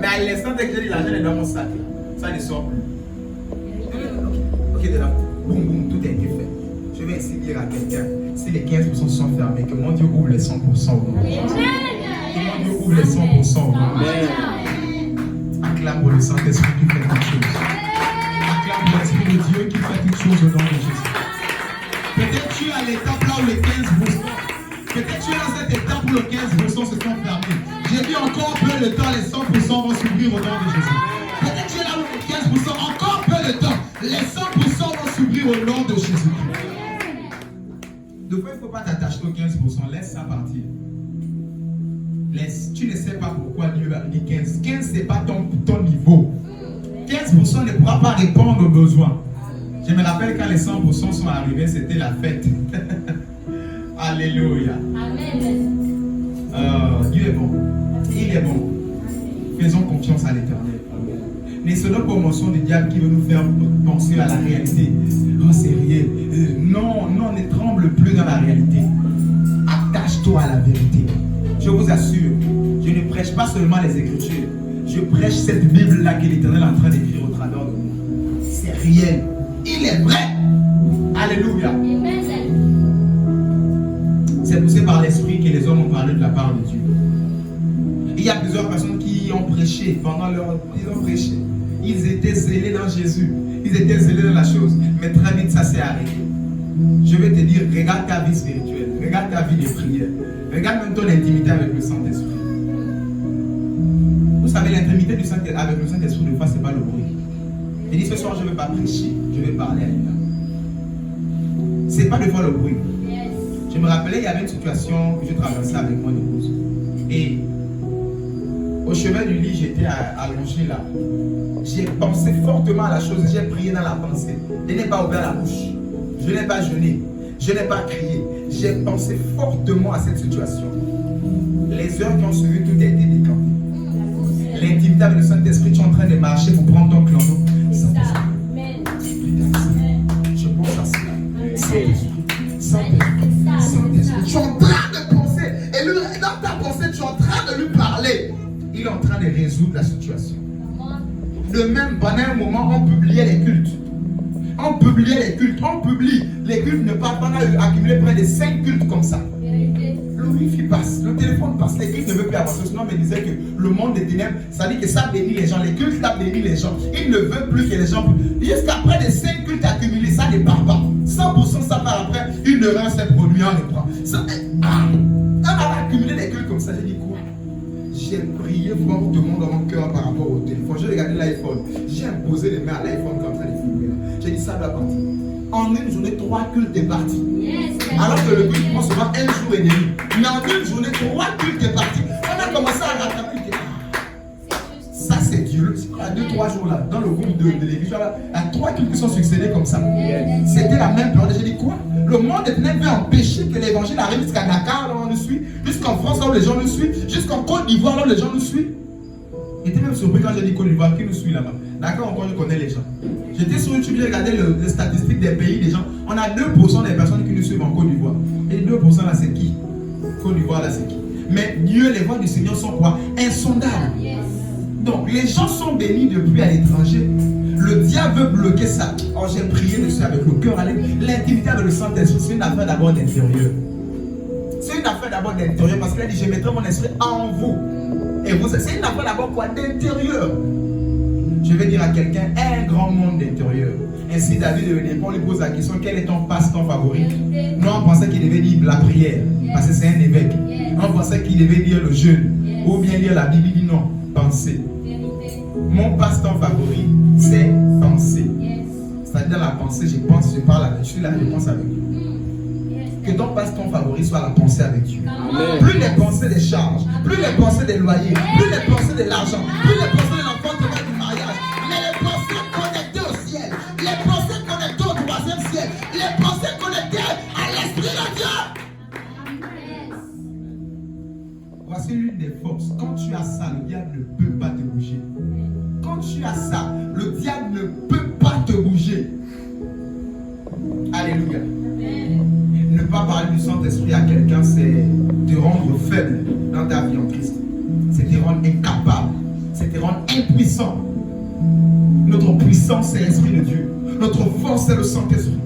Mais à l'instant dès que j'ai dit l'argent est dans mon sac, ça ne sort plus. Ok, de là, boum, boum, tout a été fait. Je vais ainsi dire à quelqu'un, si les 15% sont fermés, que mon Dieu ouvre les 100% au nom de Jésus. Que mon Dieu ouvre les 100% au nom de Jésus. Acclame pour le Saint-Esprit qui fait quelque chose. Acclame pour l'Esprit de Dieu qui fait quelque chose au nom de Jésus. Peut-être tu es à l'étape là où les 15%. Peut-être tu es dans cette étape où les 15% se sont fermés. J'ai dit encore peu de temps, les 100% vont s'ouvrir au nom de Jésus. Peut-être tu es là où les 15%, encore peu de temps, les 100% vont s'ouvrir au nom de Jésus. De fois, il ne faut pas t'attacher aux 15%, laisse ça partir. Laisse. Tu ne sais pas pourquoi Dieu a dit 15. 15, ce n'est pas ton niveau. 15% ne pourra pas répondre aux besoins. Je me rappelle quand les 100% sont arrivés, c'était la fête. Alléluia. Amen. Dieu est bon. Il est bon. Faisons confiance à l'Éternel. Ne soyons pas au mensonge du diable qui veut nous faire penser à la réalité. Oh, c'est rien. Non, ne tremble plus dans la réalité. Attache-toi à la vérité. Je vous assure, je ne prêche pas seulement les Écritures. Je prêche cette Bible-là que l'Éternel est en train d'écrire au travers de nous. C'est réel. Il est vrai. Alléluia. C'est poussé par l'Esprit que les hommes ont parlé de la part de Dieu. Il y a plusieurs personnes qui ont prêché pendant leur... Ils ont prêché. Ils étaient zélés dans Jésus. Ils étaient zélés dans la chose. Mais très vite, ça s'est arrêté. Je vais te dire, regarde ta vie spirituelle. Regarde ta vie de prière. Regarde même ton intimité avec le Saint-Esprit. Vous savez, l'intimité avec le Saint-Esprit, des fois, ce n'est pas le bruit. Il dit, ce soir, je ne vais pas prêcher. Je vais parler à l'État. Ce n'est pas de fois le bruit. Je me rappelais, il y avait une situation que je traversais avec mon épouse. Et au chevet du lit, j'étais allongé là. J'ai pensé fortement à la chose. J'ai prié dans la pensée. Je n'ai pas ouvert la bouche. Je n'ai pas jeûné. Je n'ai pas crié. J'ai pensé fortement à cette situation. Les heures qui ont suivi, tout a été décanté. L'intimité avec le Saint-Esprit, tu es en train de marcher pour prendre ton clan. Je pense à cela. Saint-Esprit, tu es en train de penser. Et lui, dans ta pensée, tu es en train de lui parler. Il est en train de résoudre la situation. De même, pendant un moment, on publiait les cultes. On publiait les cultes. On publie les cultes. Ne pas accumuler près de 5 cultes comme ça. Le wifi passe, le téléphone passe, les cultes ne veulent plus avancer. Sinon, on me disait que le monde des ténèbres, ça dit que ça bénit les gens. Les cultes, ça bénit les gens. Ils ne veulent plus que les gens. Jusqu'après les 5 cultes accumulés, ça ne part pas. 100% ça part après. Une erreur s'est produite, on reprend. On a accumulé des cultes comme ça. J'ai dit quoi? J'ai prié dernière fois où tout le monde dans mon cœur par rapport au téléphone, j'ai regardé l'iPhone. J'ai imposé les mains à l'iPhone comme ça, les films. J'ai dit ça doit partir. En une journée, 3 cultes est parti. Alors que le culte prend souvent 1 jour et demi. Mais en une journée, 3 cultes est parti. On a commencé à rattraper. Ça, c'est Dieu. Il y a 2-3 jours là, dans le groupe de l'église, il y a 3 cultes qui sont succédés comme ça. C'était la même période. J'ai dit quoi? Le monde est veut empêcher que l'évangile arrive jusqu'à Dakar, là où on nous suit, jusqu'en France, là où les gens nous suivent, jusqu'en Côte d'Ivoire, là où les gens nous suivent. J'étais même surpris quand j'ai dit Côte d'Ivoire, qui nous suit là-bas. D'accord, encore je connais les gens. J'étais sur YouTube, j'ai regardé les statistiques des pays, des gens. On a 2% des personnes qui nous suivent en Côte d'Ivoire. Et 2% là, c'est qui? Côte d'Ivoire là, c'est qui? Mais Dieu, les voies du Seigneur sont quoi? Insondables. Donc, les gens sont bénis depuis à l'étranger. Le diable veut bloquer ça. Oh, j'ai prié dessus avec le cœur. L'intimité avec le Saint-Esprit, c'est une affaire d'abord d'intérieur. C'est une affaire d'abord d'intérieur parce qu'il a dit, je mettrai mon esprit en vous. Et vous, c'est une affaire d'abord quoi? D'intérieur. Je vais dire à quelqu'un, un grand monde d'intérieur. Ainsi, David de Vénépo, on lui pose la question, quel est ton passe-temps favori? Nous, on pensait qu'il devait dire la prière, parce que c'est un évêque. On pensait qu'il devait dire le jeûne, ou bien lire la Bible. Il dit non, penser. Mon passe-temps favori, c'est penser. C'est-à-dire la pensée, je pense, je parle avec, je suis là, je pense avec Dieu. Que ton passe-temps favori soit la pensée avec Dieu. Amen. Plus les pensées des charges, plus les pensées des loyers, plus les pensées de l'argent, plus les pensées de l'enfantement du mariage, mais les pensées connectées au ciel, les pensées connectées au 3e ciel, les pensées connectées à l'Esprit de Dieu. Voici l'une des forces. Quand tu as ça, le diable ne peut pas te bouger. Quand tu as ça, le diable ne peut pas te bouger. Alléluia. Ne pas parler du Saint-Esprit à quelqu'un, c'est te rendre faible dans ta vie en Christ. C'est te rendre incapable. C'est te rendre impuissant. Notre puissance, c'est l'Esprit de Dieu. Notre force, c'est le Saint-Esprit.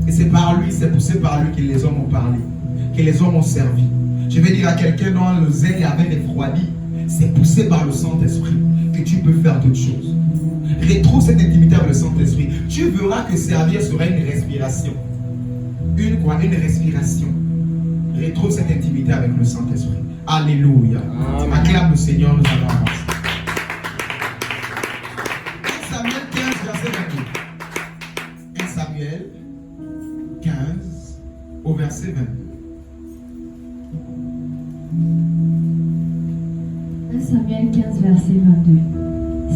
Et c'est par lui, c'est poussé par lui que les hommes ont parlé, que les hommes ont servi. Je vais dire à quelqu'un dont le zèle avait refroidi, c'est poussé par le Saint-Esprit que tu peux faire d'autres choses. Retrouve cette intimité avec le Saint-Esprit. Tu verras que servir sera une respiration. Une quoi? Une respiration. Retrouve cette intimité avec le Saint-Esprit. Alléluia. Acclame le Seigneur, nous allons avancer. 1 Samuel 15, verset 22. 1 Samuel 15, au verset 22. 1 Samuel 15, verset 22.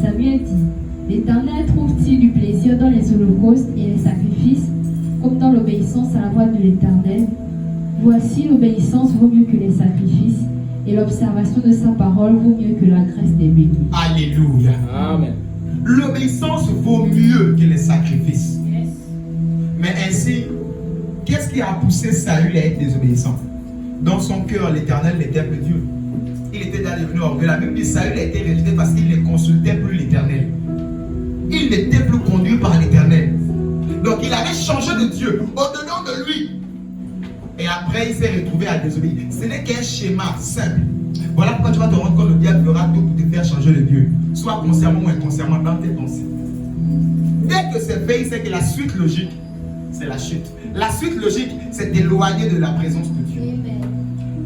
Samuel dit, l'Éternel trouve-t-il du plaisir dans les holocaustes et les sacrifices, comme dans l'obéissance à la voix de l'Éternel? Voici, l'obéissance vaut mieux que les sacrifices, et l'observation de sa parole vaut mieux que la graisse des bénis. Alléluia. Amen. L'obéissance vaut mieux que les sacrifices. Yes. Mais ainsi, qu'est-ce qui a poussé Saül à être désobéissant? Dans son cœur, l'Éternel n'était plus Dieu. Il était déjà devenu orgueilleux. La Bible dit Saül a été rejeté parce qu'il ne consultait plus l'Éternel. Il n'était plus conduit par l'Éternel. Donc il avait changé de Dieu au-dedans de lui. Et après il s'est retrouvé à désobéir. Ce n'est qu'un schéma simple. Voilà pourquoi tu vas te rendre compte que le diable fera tout pour te faire changer de Dieu. Soit consciemment ou inconsciemment dans tes pensées. Dès que c'est fait, il sait que la suite logique, c'est la chute. La suite logique, c'est d'éloigner de la présence de Dieu.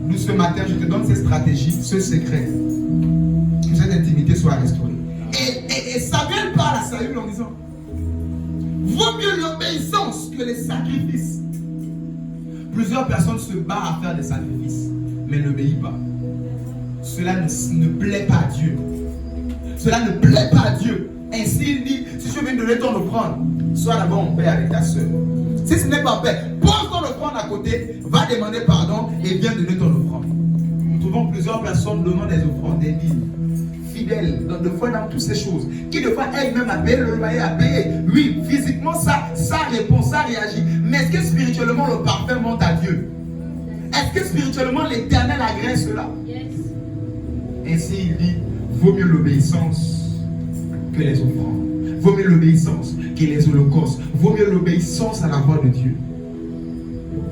Nous, ce matin, je te donne ces stratégies, ce secret. Que cette intimité soit restaurée. Et Samuel parle à Saül en disant, vaut mieux l'obéissance que les sacrifices. Plusieurs personnes se battent à faire des sacrifices, mais n'obéissent pas. Cela ne plaît pas à Dieu. Cela ne plaît pas à Dieu. Ainsi, il dit, si je viens de donner ton offrande, sois d'abord en paix avec ta soeur. Si ce n'est pas fait, pose ton offrande à côté, va demander pardon et viens donner ton offrande. Nous trouvons plusieurs personnes donnant des offrandes, des dîmes, fidèles, de foi dans toutes ces choses, qui de fois elles-mêmes à payer le loyer, à payer. Oui, physiquement, ça répond, ça réagit. Mais est-ce que spirituellement le parfait monte à Dieu? Est-ce que spirituellement l'Éternel agrée cela? Yes. Ainsi il dit, vaut mieux l'obéissance que les offrandes. Vaut mieux l'obéissance que les holocaustes. Vaut mieux l'obéissance à la voix de Dieu.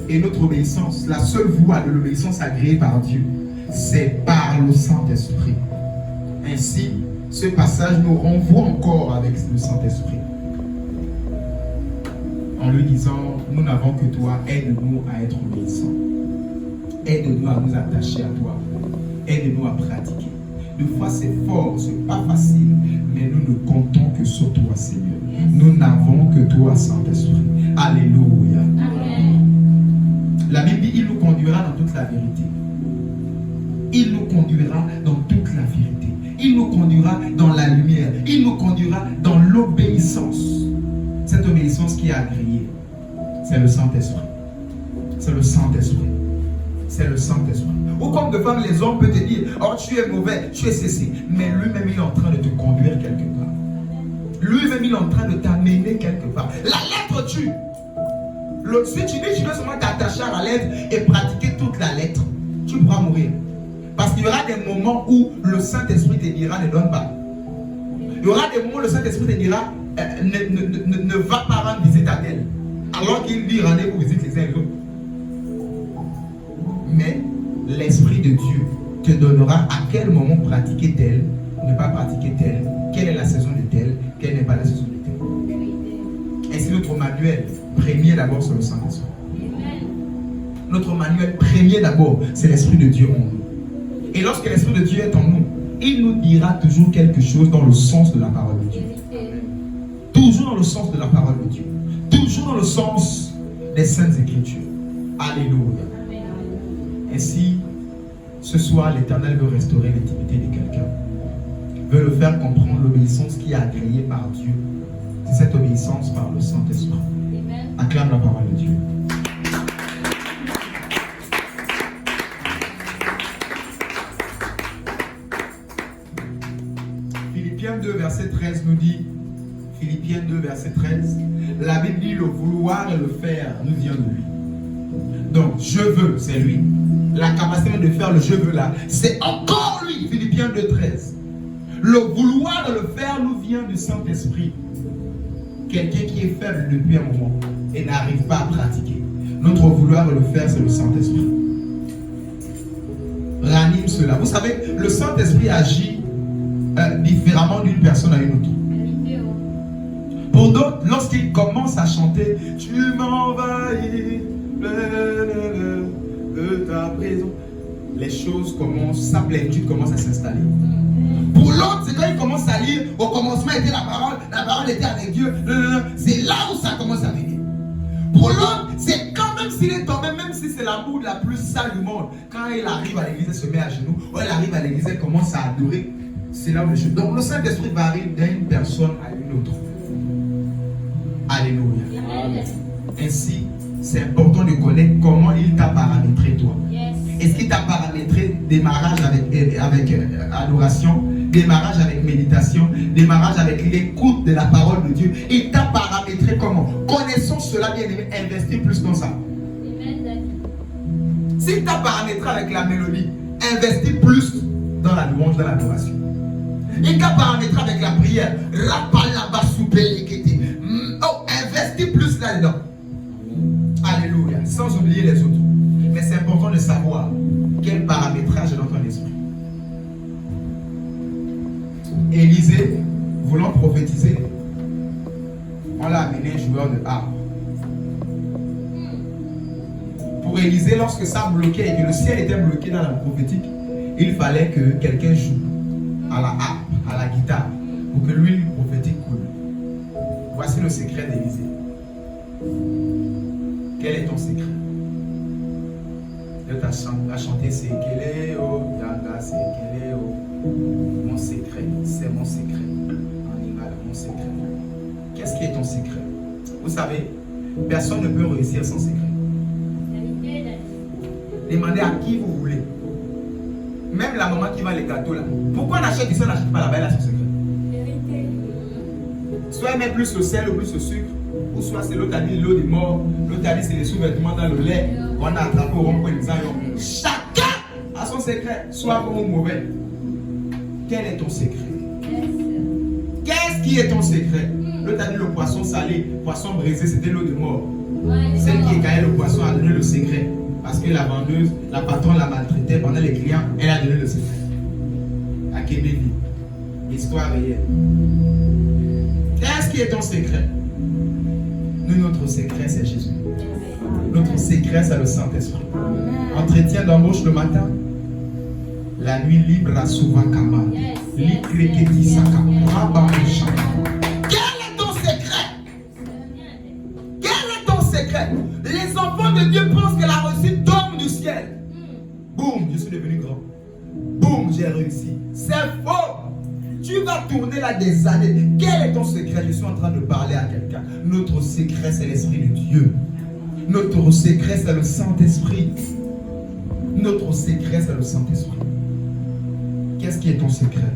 Et notre obéissance, la seule voie de l'obéissance agréée par Dieu, c'est par le Saint-Esprit. Ainsi, ce passage nous renvoie encore avec le Saint-Esprit. En lui disant, nous n'avons que toi, aide-nous à être obéissants. Aide-nous à nous attacher à toi. Aide-nous à pratiquer. Des fois, c'est fort, c'est pas facile, mais nous ne comptons que sur toi, Seigneur. Nous n'avons que toi, Saint-Esprit. Alléluia. Amen. La Bible dit, il nous conduira dans toute la vérité. Il nous conduira dans toute la vérité. Il nous conduira dans la lumière. Il nous conduira dans l'obéissance. Cette obéissance qui est agréée, c'est le Saint-Esprit. C'est le Saint-Esprit. C'est le Saint-Esprit. Ou comme de femmes, les hommes peuvent te dire, oh tu es mauvais, tu es ceci. Mais lui-même, il est en train de te conduire quelque part. Lui-même, il est en train de t'amener quelque part. La lettre tue. Si tu dis, tu dois seulement t'attacher à la lettre et pratiquer toute la lettre, tu pourras mourir. Parce qu'il y aura des moments où le Saint-Esprit te dira, ne donne pas. Il y aura des moments où le Saint-Esprit te dira, ne va pas rendre visite à tel. Alors qu'il dit, rendez-vous visite les uns et les autres. Mais l'Esprit de Dieu te donnera à quel moment pratiquer tel, ne pas pratiquer tel, quelle est la saison de tel, quelle n'est pas la saison de tel. Et c'est notre manuel premier d'abord sur le Saint-Esprit. Notre manuel premier d'abord, c'est l'Esprit de Dieu en nous. Et lorsque l'Esprit de Dieu est en nous, il nous dira toujours quelque chose dans le sens de la parole de Dieu. Toujours dans le sens de la parole de Dieu. Toujours dans le sens des Saintes Écritures. Alléluia. Ainsi, ce soir, l'Éternel veut restaurer l'intimité de quelqu'un. Veut le faire comprendre l'obéissance qui est agréée par Dieu. C'est cette obéissance par le Saint-Esprit. Acclame la parole de Dieu. Philippiens 2, verset 13 nous dit, Philippiens 2, verset 13, la Bible dit le vouloir et le faire nous vient de lui. Donc, je veux, c'est lui. La capacité de faire le je veux là, c'est encore lui. Philippiens 2, 13. Le vouloir et le faire nous vient du Saint-Esprit. Quelqu'un qui est faible depuis un moment et n'arrive pas à pratiquer. Notre vouloir et le faire, c'est le Saint-Esprit. Ranime cela. Vous savez, le Saint-Esprit agit différemment d'une personne à une autre. Pour d'autres, lorsqu'ils commencent à chanter, tu m'envahis de ta prison, les choses commencent, sa plénitude commence à s'installer. Pour l'autre, c'est quand il commence à lire, au commencement était la parole était avec Dieu. C'est là où ça commence à venir. Pour l'autre, c'est quand même s'il est tombé, même si c'est la boue la plus sale du monde, quand il arrive à l'église, il se met à genoux, ou il arrive à l'église, il commence à adorer. C'est là où les choses. Donc le Saint-Esprit varie d'une personne à une autre. Alléluia. Amen. Ainsi, c'est important de connaître comment il t'a paramétré toi. Yes. Est-ce qu'il t'a paramétré démarrage avec adoration, démarrage avec méditation, démarrage avec l'écoute de la parole de Dieu? Il t'a paramétré comment? Connaissons cela, bien aimé, investis plus dans ça. S'il t'a paramétré avec la mélodie, investis plus dans la louange, dans l'adoration. Il t'a paramétré avec la prière, investis plus là-dedans. Alléluia. Sans oublier les autres. Mais c'est important de savoir quel paramétrage est dans ton esprit. Élisée, voulant prophétiser, on l'a amené joueur de harpe. Pour Élisée, lorsque ça bloquait et que le ciel était bloqué dans la prophétique, il fallait que quelqu'un joue à la harpe, à la guitare, pour que l'huile prophétique coule. Voici le secret d'Élisée. Quel est ton secret? Dieu t'a chanté Sekeleo, Yanga Sekeleo. Mon secret, c'est mon secret. En Imal, mon secret. Qu'est-ce qui est ton secret? Vous savez, personne ne peut réussir sans secret. Demandez à qui vous voulez. Même la maman qui vend les gâteaux là. Pourquoi on achète ici, on n'achète pas là-bas, elle a son secret? Soit elle met plus le sel ou plus le sucre, ou soit c'est l'autre a dit l'eau des morts, l'autre a dit c'est les sous-vêtements dans le lait, on a attrapé au rond-point des avions. Chacun a son secret, soit bon ou mauvais. Quel est ton secret? Qu'est-ce qui est ton secret? L'autre a dit le poisson salé, poisson brisé, c'était l'eau de mort. Celle qui écaillait le poisson a donné le secret. Parce que la vendeuse, la patronne la maltraitait pendant les clients, elle a donné le secret. À Québec, histoire réelle. Qu'est-ce qui est ton secret? Nous, notre secret, c'est Jésus. Notre secret, c'est le Saint-Esprit. Entretien d'embauche le matin, La nuit libre à Souvakama. Likreketisaka. Rabamoshaka. Quel est ton secret? Quel est ton secret? Les enfants de Dieu pensent que la réussite tombe du ciel. Boum, je suis devenu grand. Boum, j'ai réussi. C'est faux. Tu vas tourner là des années. Quel est ton secret? Je suis en train de parler à quelqu'un. Notre secret, c'est l'Esprit de Dieu. Notre secret, c'est le Saint-Esprit. Notre secret, c'est le Saint-Esprit. Qu'est-ce qui est ton secret?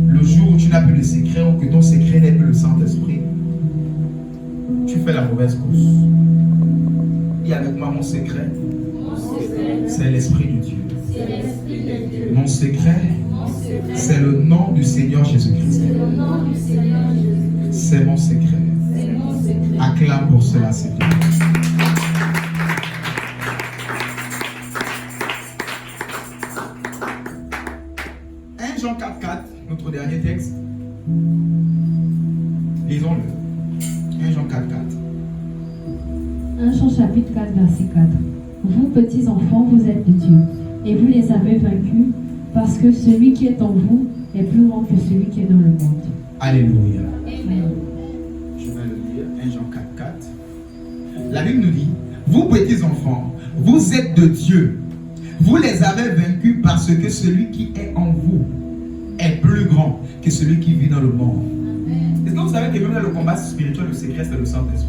Le jour où tu n'as plus de secret ou que ton secret n'est plus le Saint-Esprit, tu fais la mauvaise course. Et avec moi, mon secret, c'est l'Esprit de Dieu. Mon secret, c'est le nom du Seigneur Jésus-Christ. C'est mon secret. Acclame pour cela, Seigneur. Jean 4,4, notre dernier texte. Lisons-le. 1 Jean 4,4. 1 Jean chapitre 4, verset 4. Vous, petits enfants, vous êtes de Dieu, et vous les avez vaincus, parce que celui qui est en vous est plus grand que celui qui est dans le monde. Alléluia. Amen. Je vais le lire. 1 Jean 4,4. La Bible nous dit, vous, petits enfants, vous êtes de Dieu. Vous les avez vaincus parce que celui qui est en vous est plus grand que celui qui vit dans le monde. Est-ce que vous savez que même dans le combat spirituel, le secret, c'est le Saint-Esprit?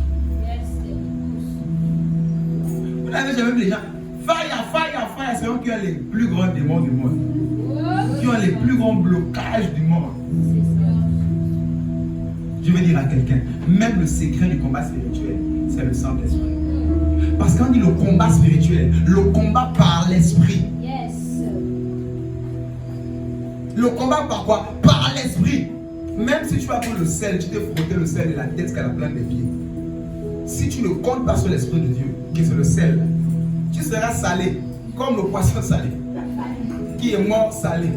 Vous n'avez jamais vu les gens fire, c'est eux qui ont les plus grands démons du monde, qui ont les plus grands blocages du monde. Je vais dire à quelqu'un, même le secret du combat spirituel, c'est le Saint-Esprit. Parce qu'on dit le combat spirituel, le combat par l'esprit. Le combat par quoi? Par l'esprit. Même si tu as pris le sel, tu t'es frotté le sel et la tête qu'elle a plein des pieds. Si tu ne comptes pas sur l'Esprit de Dieu, qui est le sel, tu seras salé, comme le poisson salé, qui est mort salé.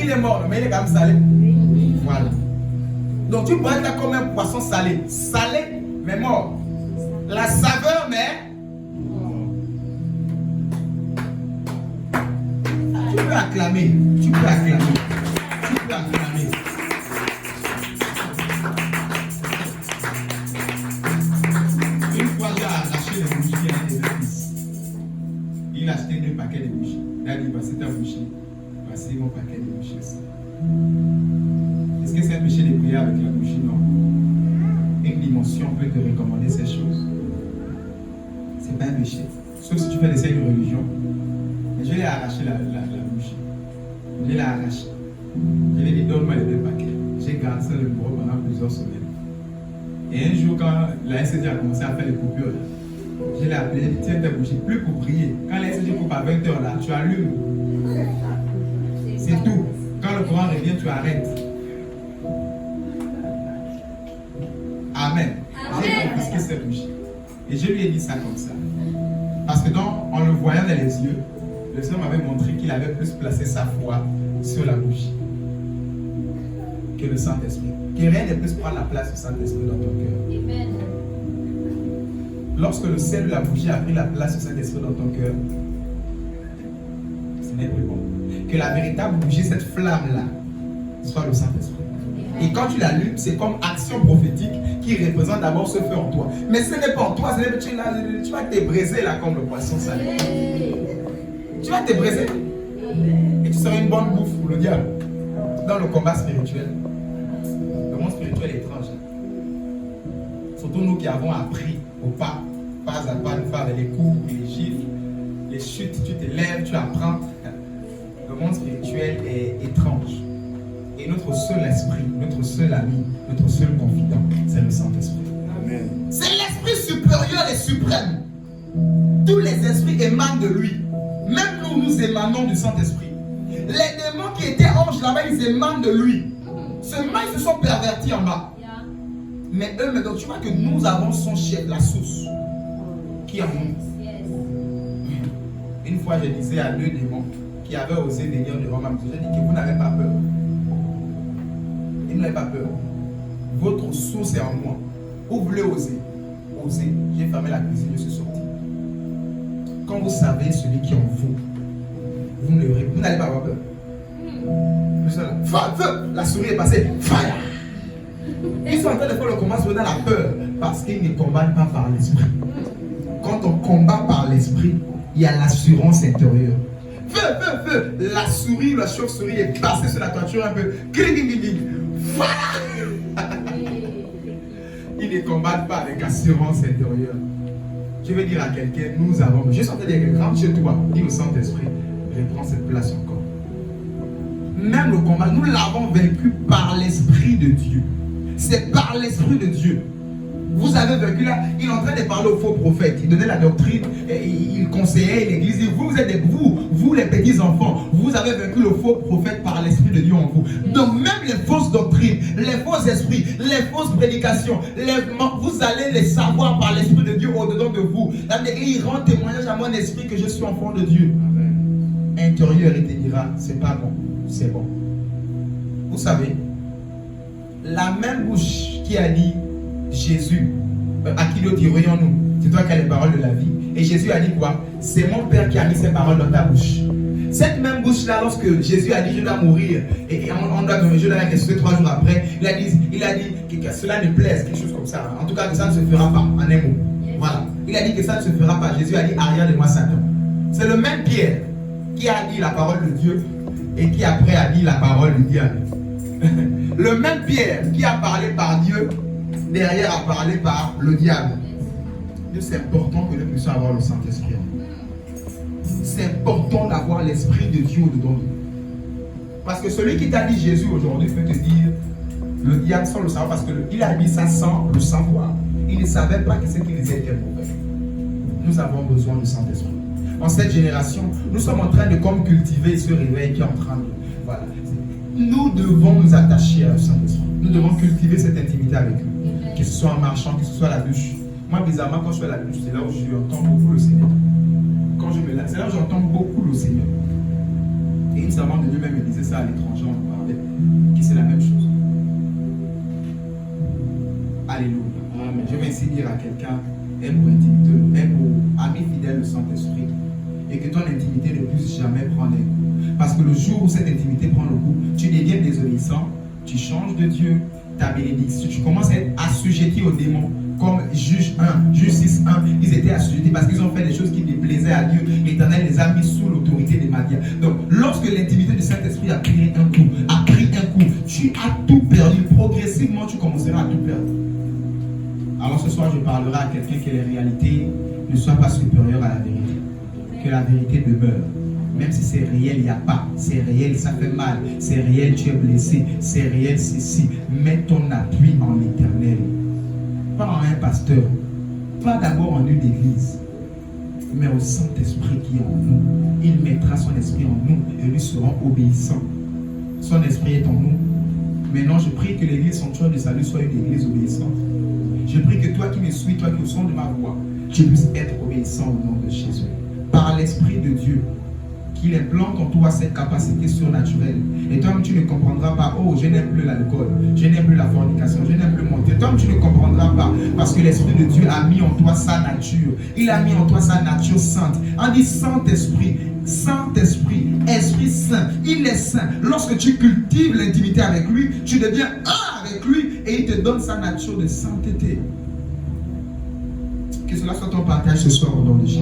Il est mort, mais il est quand même salé. Voilà. Donc tu pourrais être comme un poisson salé. Salé, mais mort. La saveur, mais... Tu peux acclamer. Tu peux acclamer. Tu peux acclamer. Une fois, j'ai arraché les bougies à un des fils. Il a acheté 2 paquets de bougies. Il a dit, voici ta bougie. Voici mon paquet de bougies aussi. Est-ce que c'est un péché de prier avec la bougie? Non. Une dimension peut te recommander ces choses. C'est pas un péché. Sauf si tu fais des signes de religion. Mais je l'ai arraché la bougie. Je l'ai arraché. Je lui ai dit, donne-moi les 2 paquets. J'ai gardé ça le bureau pendant plusieurs semaines. Et un jour, quand la SCJ a commencé à faire les coupures, je l'ai appelé, j'ai dit, tiens ta bougie, plus pour prier. Quand la SCJ coupe à 20h là, tu allumes. C'est tout. Quand le courant revient, tu arrêtes. Amen. J'ai confisqué cette bougie. Et je lui ai dit ça comme ça. Parce que en le voyant dans les yeux, le Seigneur m'avait montré qu'il avait plus placé sa foi sur la bougie que le Saint-Esprit. Que rien ne puisse prendre la place du Saint-Esprit dans ton cœur. Amen. Lorsque le sel de la bougie a pris la place du Saint-Esprit dans ton cœur, ce n'est plus bon. Que la véritable bougie, cette flamme-là, soit le Saint-Esprit. Et quand tu l'allumes, c'est comme action prophétique qui représente d'abord ce feu en toi. Mais ce n'est pas en toi, tu vas te briser là comme le poisson salé. Tu vas te briser. Et tu seras une bonne bouffe pour le diable. Dans le combat spirituel, le monde spirituel est étrange. Surtout nous qui avons appris au pas à pas, nous faire les coups, les gifles, les chutes, tu te lèves, tu apprends. Le monde spirituel est étrange. Et notre seul esprit, notre seul ami, notre seul confident, c'est le Saint-Esprit. Amen. C'est l'esprit supérieur et suprême. Tous les esprits émanent de lui. Même nous, nous émanons du Saint-Esprit. Les démons qui étaient anges là-bas, ils émanent de lui. Seulement, ils se sont pervertis en bas. Mais eux, donc tu vois que nous avons son chef, la source, qui est en nous. Une fois, je disais à 2 démons qui avaient osé venir devant ma maison, j'ai dit que vous n'avez pas peur. Ils n'avez pas peur. Votre source est en moi. Vous voulez oser. Osez. J'ai fermé la cuisine, je suis sorti. Quand vous savez celui qui est en vous, vous n'allez pas avoir peur. Feu, la souris est passée. Fire. Ils sont en train de faire le combat dans la peur parce qu'ils ne combattent pas par l'esprit. Quand on combat par l'esprit, il y a l'assurance intérieure. Feu. La souris, la chauve-souris est passée sur la toiture un peu. Voilà. Ils ne combattent pas avec assurance intérieure. Je vais dire à quelqu'un, nous avons. Je suis en train de dire à quelqu'un, rentre chez toi, dis au Saint-Esprit, reprends cette place encore. Même le combat, nous l'avons vaincu par l'Esprit de Dieu. C'est par l'Esprit de Dieu. Vous avez vaincu là, il est en train de parler aux faux prophètes. Il donnait la doctrine, et il conseillait l'église. Vous êtes vous les petits enfants, vous avez vaincu le faux prophète par l'Esprit de Dieu en vous. Donc même les fausses doctrines, les faux esprits, les fausses prédications, vous allez les savoir par l'Esprit de Dieu au-dedans de vous. Il rend témoignage à mon esprit que je suis enfant de Dieu. Intérieur, il te dira, c'est pas bon, c'est bon. Vous savez, la même bouche qui a dit Jésus, à qui le dirions-nous? C'est toi qui as les paroles de la vie. Et Jésus a dit quoi? C'est mon Père qui a mis ces paroles dans ta bouche. Cette même bouche-là, lorsque Jésus a dit je dois mourir et on doit ressusciter 3 jours après, il a dit que cela ne plaise, quelque chose comme ça. En tout cas, que ça ne se fera pas, en un mot. Voilà. Il a dit que ça ne se fera pas. Jésus a dit arrière de moi, Satan. C'est le même Pierre qui a dit la parole de Dieu et qui après a dit la parole du diable. Le même Pierre qui a parlé par Dieu, derrière a parlé par le diable. C'est important que nous puissions avoir le Saint-Esprit. C'est important d'avoir l'Esprit de Dieu au-dedans de nous. Parce que celui qui t'a dit Jésus aujourd'hui peut te dire, le diable sans le savoir, parce qu'il a dit ça sans le savoir. Il ne savait pas que ce qu'il disait était mauvais. Nous avons besoin du Saint-Esprit. En cette génération, nous sommes en train de comme cultiver ce réveil qui est en train de... Voilà. Nous devons nous attacher au Saint-Esprit. Nous devons cultiver cette intimité avec lui. Que ce soit en marchant, que ce soit à la douche. Moi, bizarrement, quand je suis à la douche, c'est là où j'entends beaucoup le Seigneur. Quand je me lave, c'est là où j'entends beaucoup le Seigneur. Et une savante de lui-même me disait ça à l'étranger, on parlait, que c'est la même chose. Alléluia. Amen. Je vais ainsi dire à quelqu'un, aime pour intimité, aime pour ami fidèle le Saint-Esprit, et que ton intimité ne puisse jamais prendre un coup. Parce que le jour où cette intimité prend le coup, tu deviens désobéissant, tu changes de Dieu, ta bénédiction, tu commences à être assujetti aux démons. Comme Juge 1, Juge 6, 1, ils étaient assujettis parce qu'ils ont fait des choses qui déplaisaient à Dieu. L'Éternel les a mis sous l'autorité des Madians. Donc, lorsque l'intimité du Saint-Esprit a pris un coup, tu as tout perdu. Progressivement, tu commenceras à tout perdre. Alors ce soir, je parlerai à quelqu'un que les réalités ne soient pas supérieures à la vérité. Que la vérité demeure. Même si c'est réel, il n'y a pas. C'est réel, ça fait mal. C'est réel, tu es blessé. C'est réel, ceci. Mets ton appui en l'Éternel. Pas en un pasteur, pas d'abord en une église, mais au Saint-Esprit qui est en nous. Il mettra son esprit en nous et nous serons obéissants. Son esprit est en nous. Maintenant, je prie que l'église sanctuaire de salut soit une église obéissante. Je prie que toi qui me suis, toi qui au son de ma voix, tu puisses être obéissant au nom de Jésus. Par l'Esprit de Dieu, qu'il implante en toi cette capacité surnaturelle. Et toi, tu ne comprendras pas, oh, je n'aime plus l'alcool, je n'aime plus la fornication, je n'aime plus monter. Toi, tu ne comprendras pas, parce que l'Esprit de Dieu a mis en toi sa nature. Il a mis en toi sa nature sainte. On dit Saint-Esprit, Saint-Esprit, Esprit Saint. Il est saint. Lorsque tu cultives l'intimité avec lui, tu deviens un avec lui et il te donne sa nature de sainteté. Que cela soit ton partage ce soir au nom de Jésus.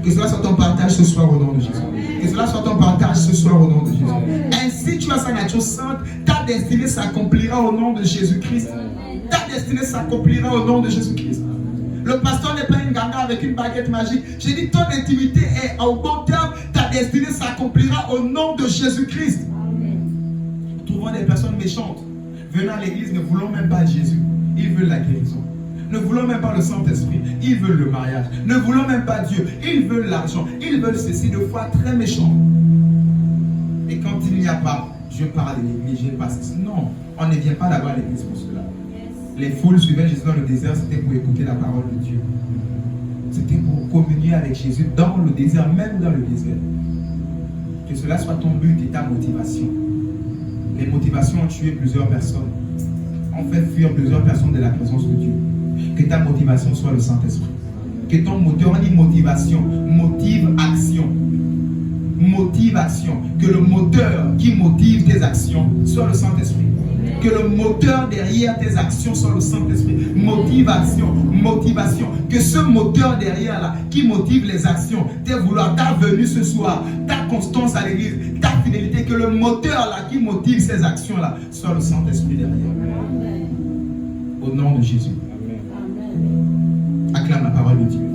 Que cela soit ton partage ce soir au nom de Jésus. Que cela soit ton partage ce soir au nom de Jésus. Ainsi tu as sa nature sainte, ta destinée s'accomplira au nom de Jésus-Christ. Ta destinée s'accomplira au nom de Jésus-Christ. Le pasteur n'est pas une gaga avec une baguette magique. J'ai dit ton intimité est au bon terme, ta destinée s'accomplira au nom de Jésus-Christ. Trouvons des personnes méchantes venant à l'église ne voulons même pas Jésus. Ils veulent la guérison. Ne voulons même pas le Saint-Esprit, ils veulent le mariage. Ne voulons même pas Dieu, ils veulent l'argent. Ils veulent ceci de foi très méchant. Et quand il n'y a pas, je parle de l'église, je passe. Non, on ne vient pas d'abord à l'église pour cela. Les foules suivaient Jésus dans le désert, c'était pour écouter la parole de Dieu. C'était pour communier avec Jésus dans le désert, même dans le désert. Que cela soit ton but et ta motivation. Les motivations ont tué plusieurs personnes. On fait fuir plusieurs personnes de la présence de Dieu. Que ta motivation soit le Saint-Esprit. Que ton moteur, on dit motivation, motive action. motivation, que le moteur qui motive tes actions soit le Saint-Esprit. Que le moteur derrière tes actions soit le Saint-Esprit. Motivation, motivation. Que ce moteur derrière là, qui motive les actions, tes vouloirs, ta venue ce soir, ta constance à l'église, ta fidélité, que le moteur là qui motive ces actions là soit le Saint-Esprit derrière. Au nom de Jésus. Acclame la parole de Dieu.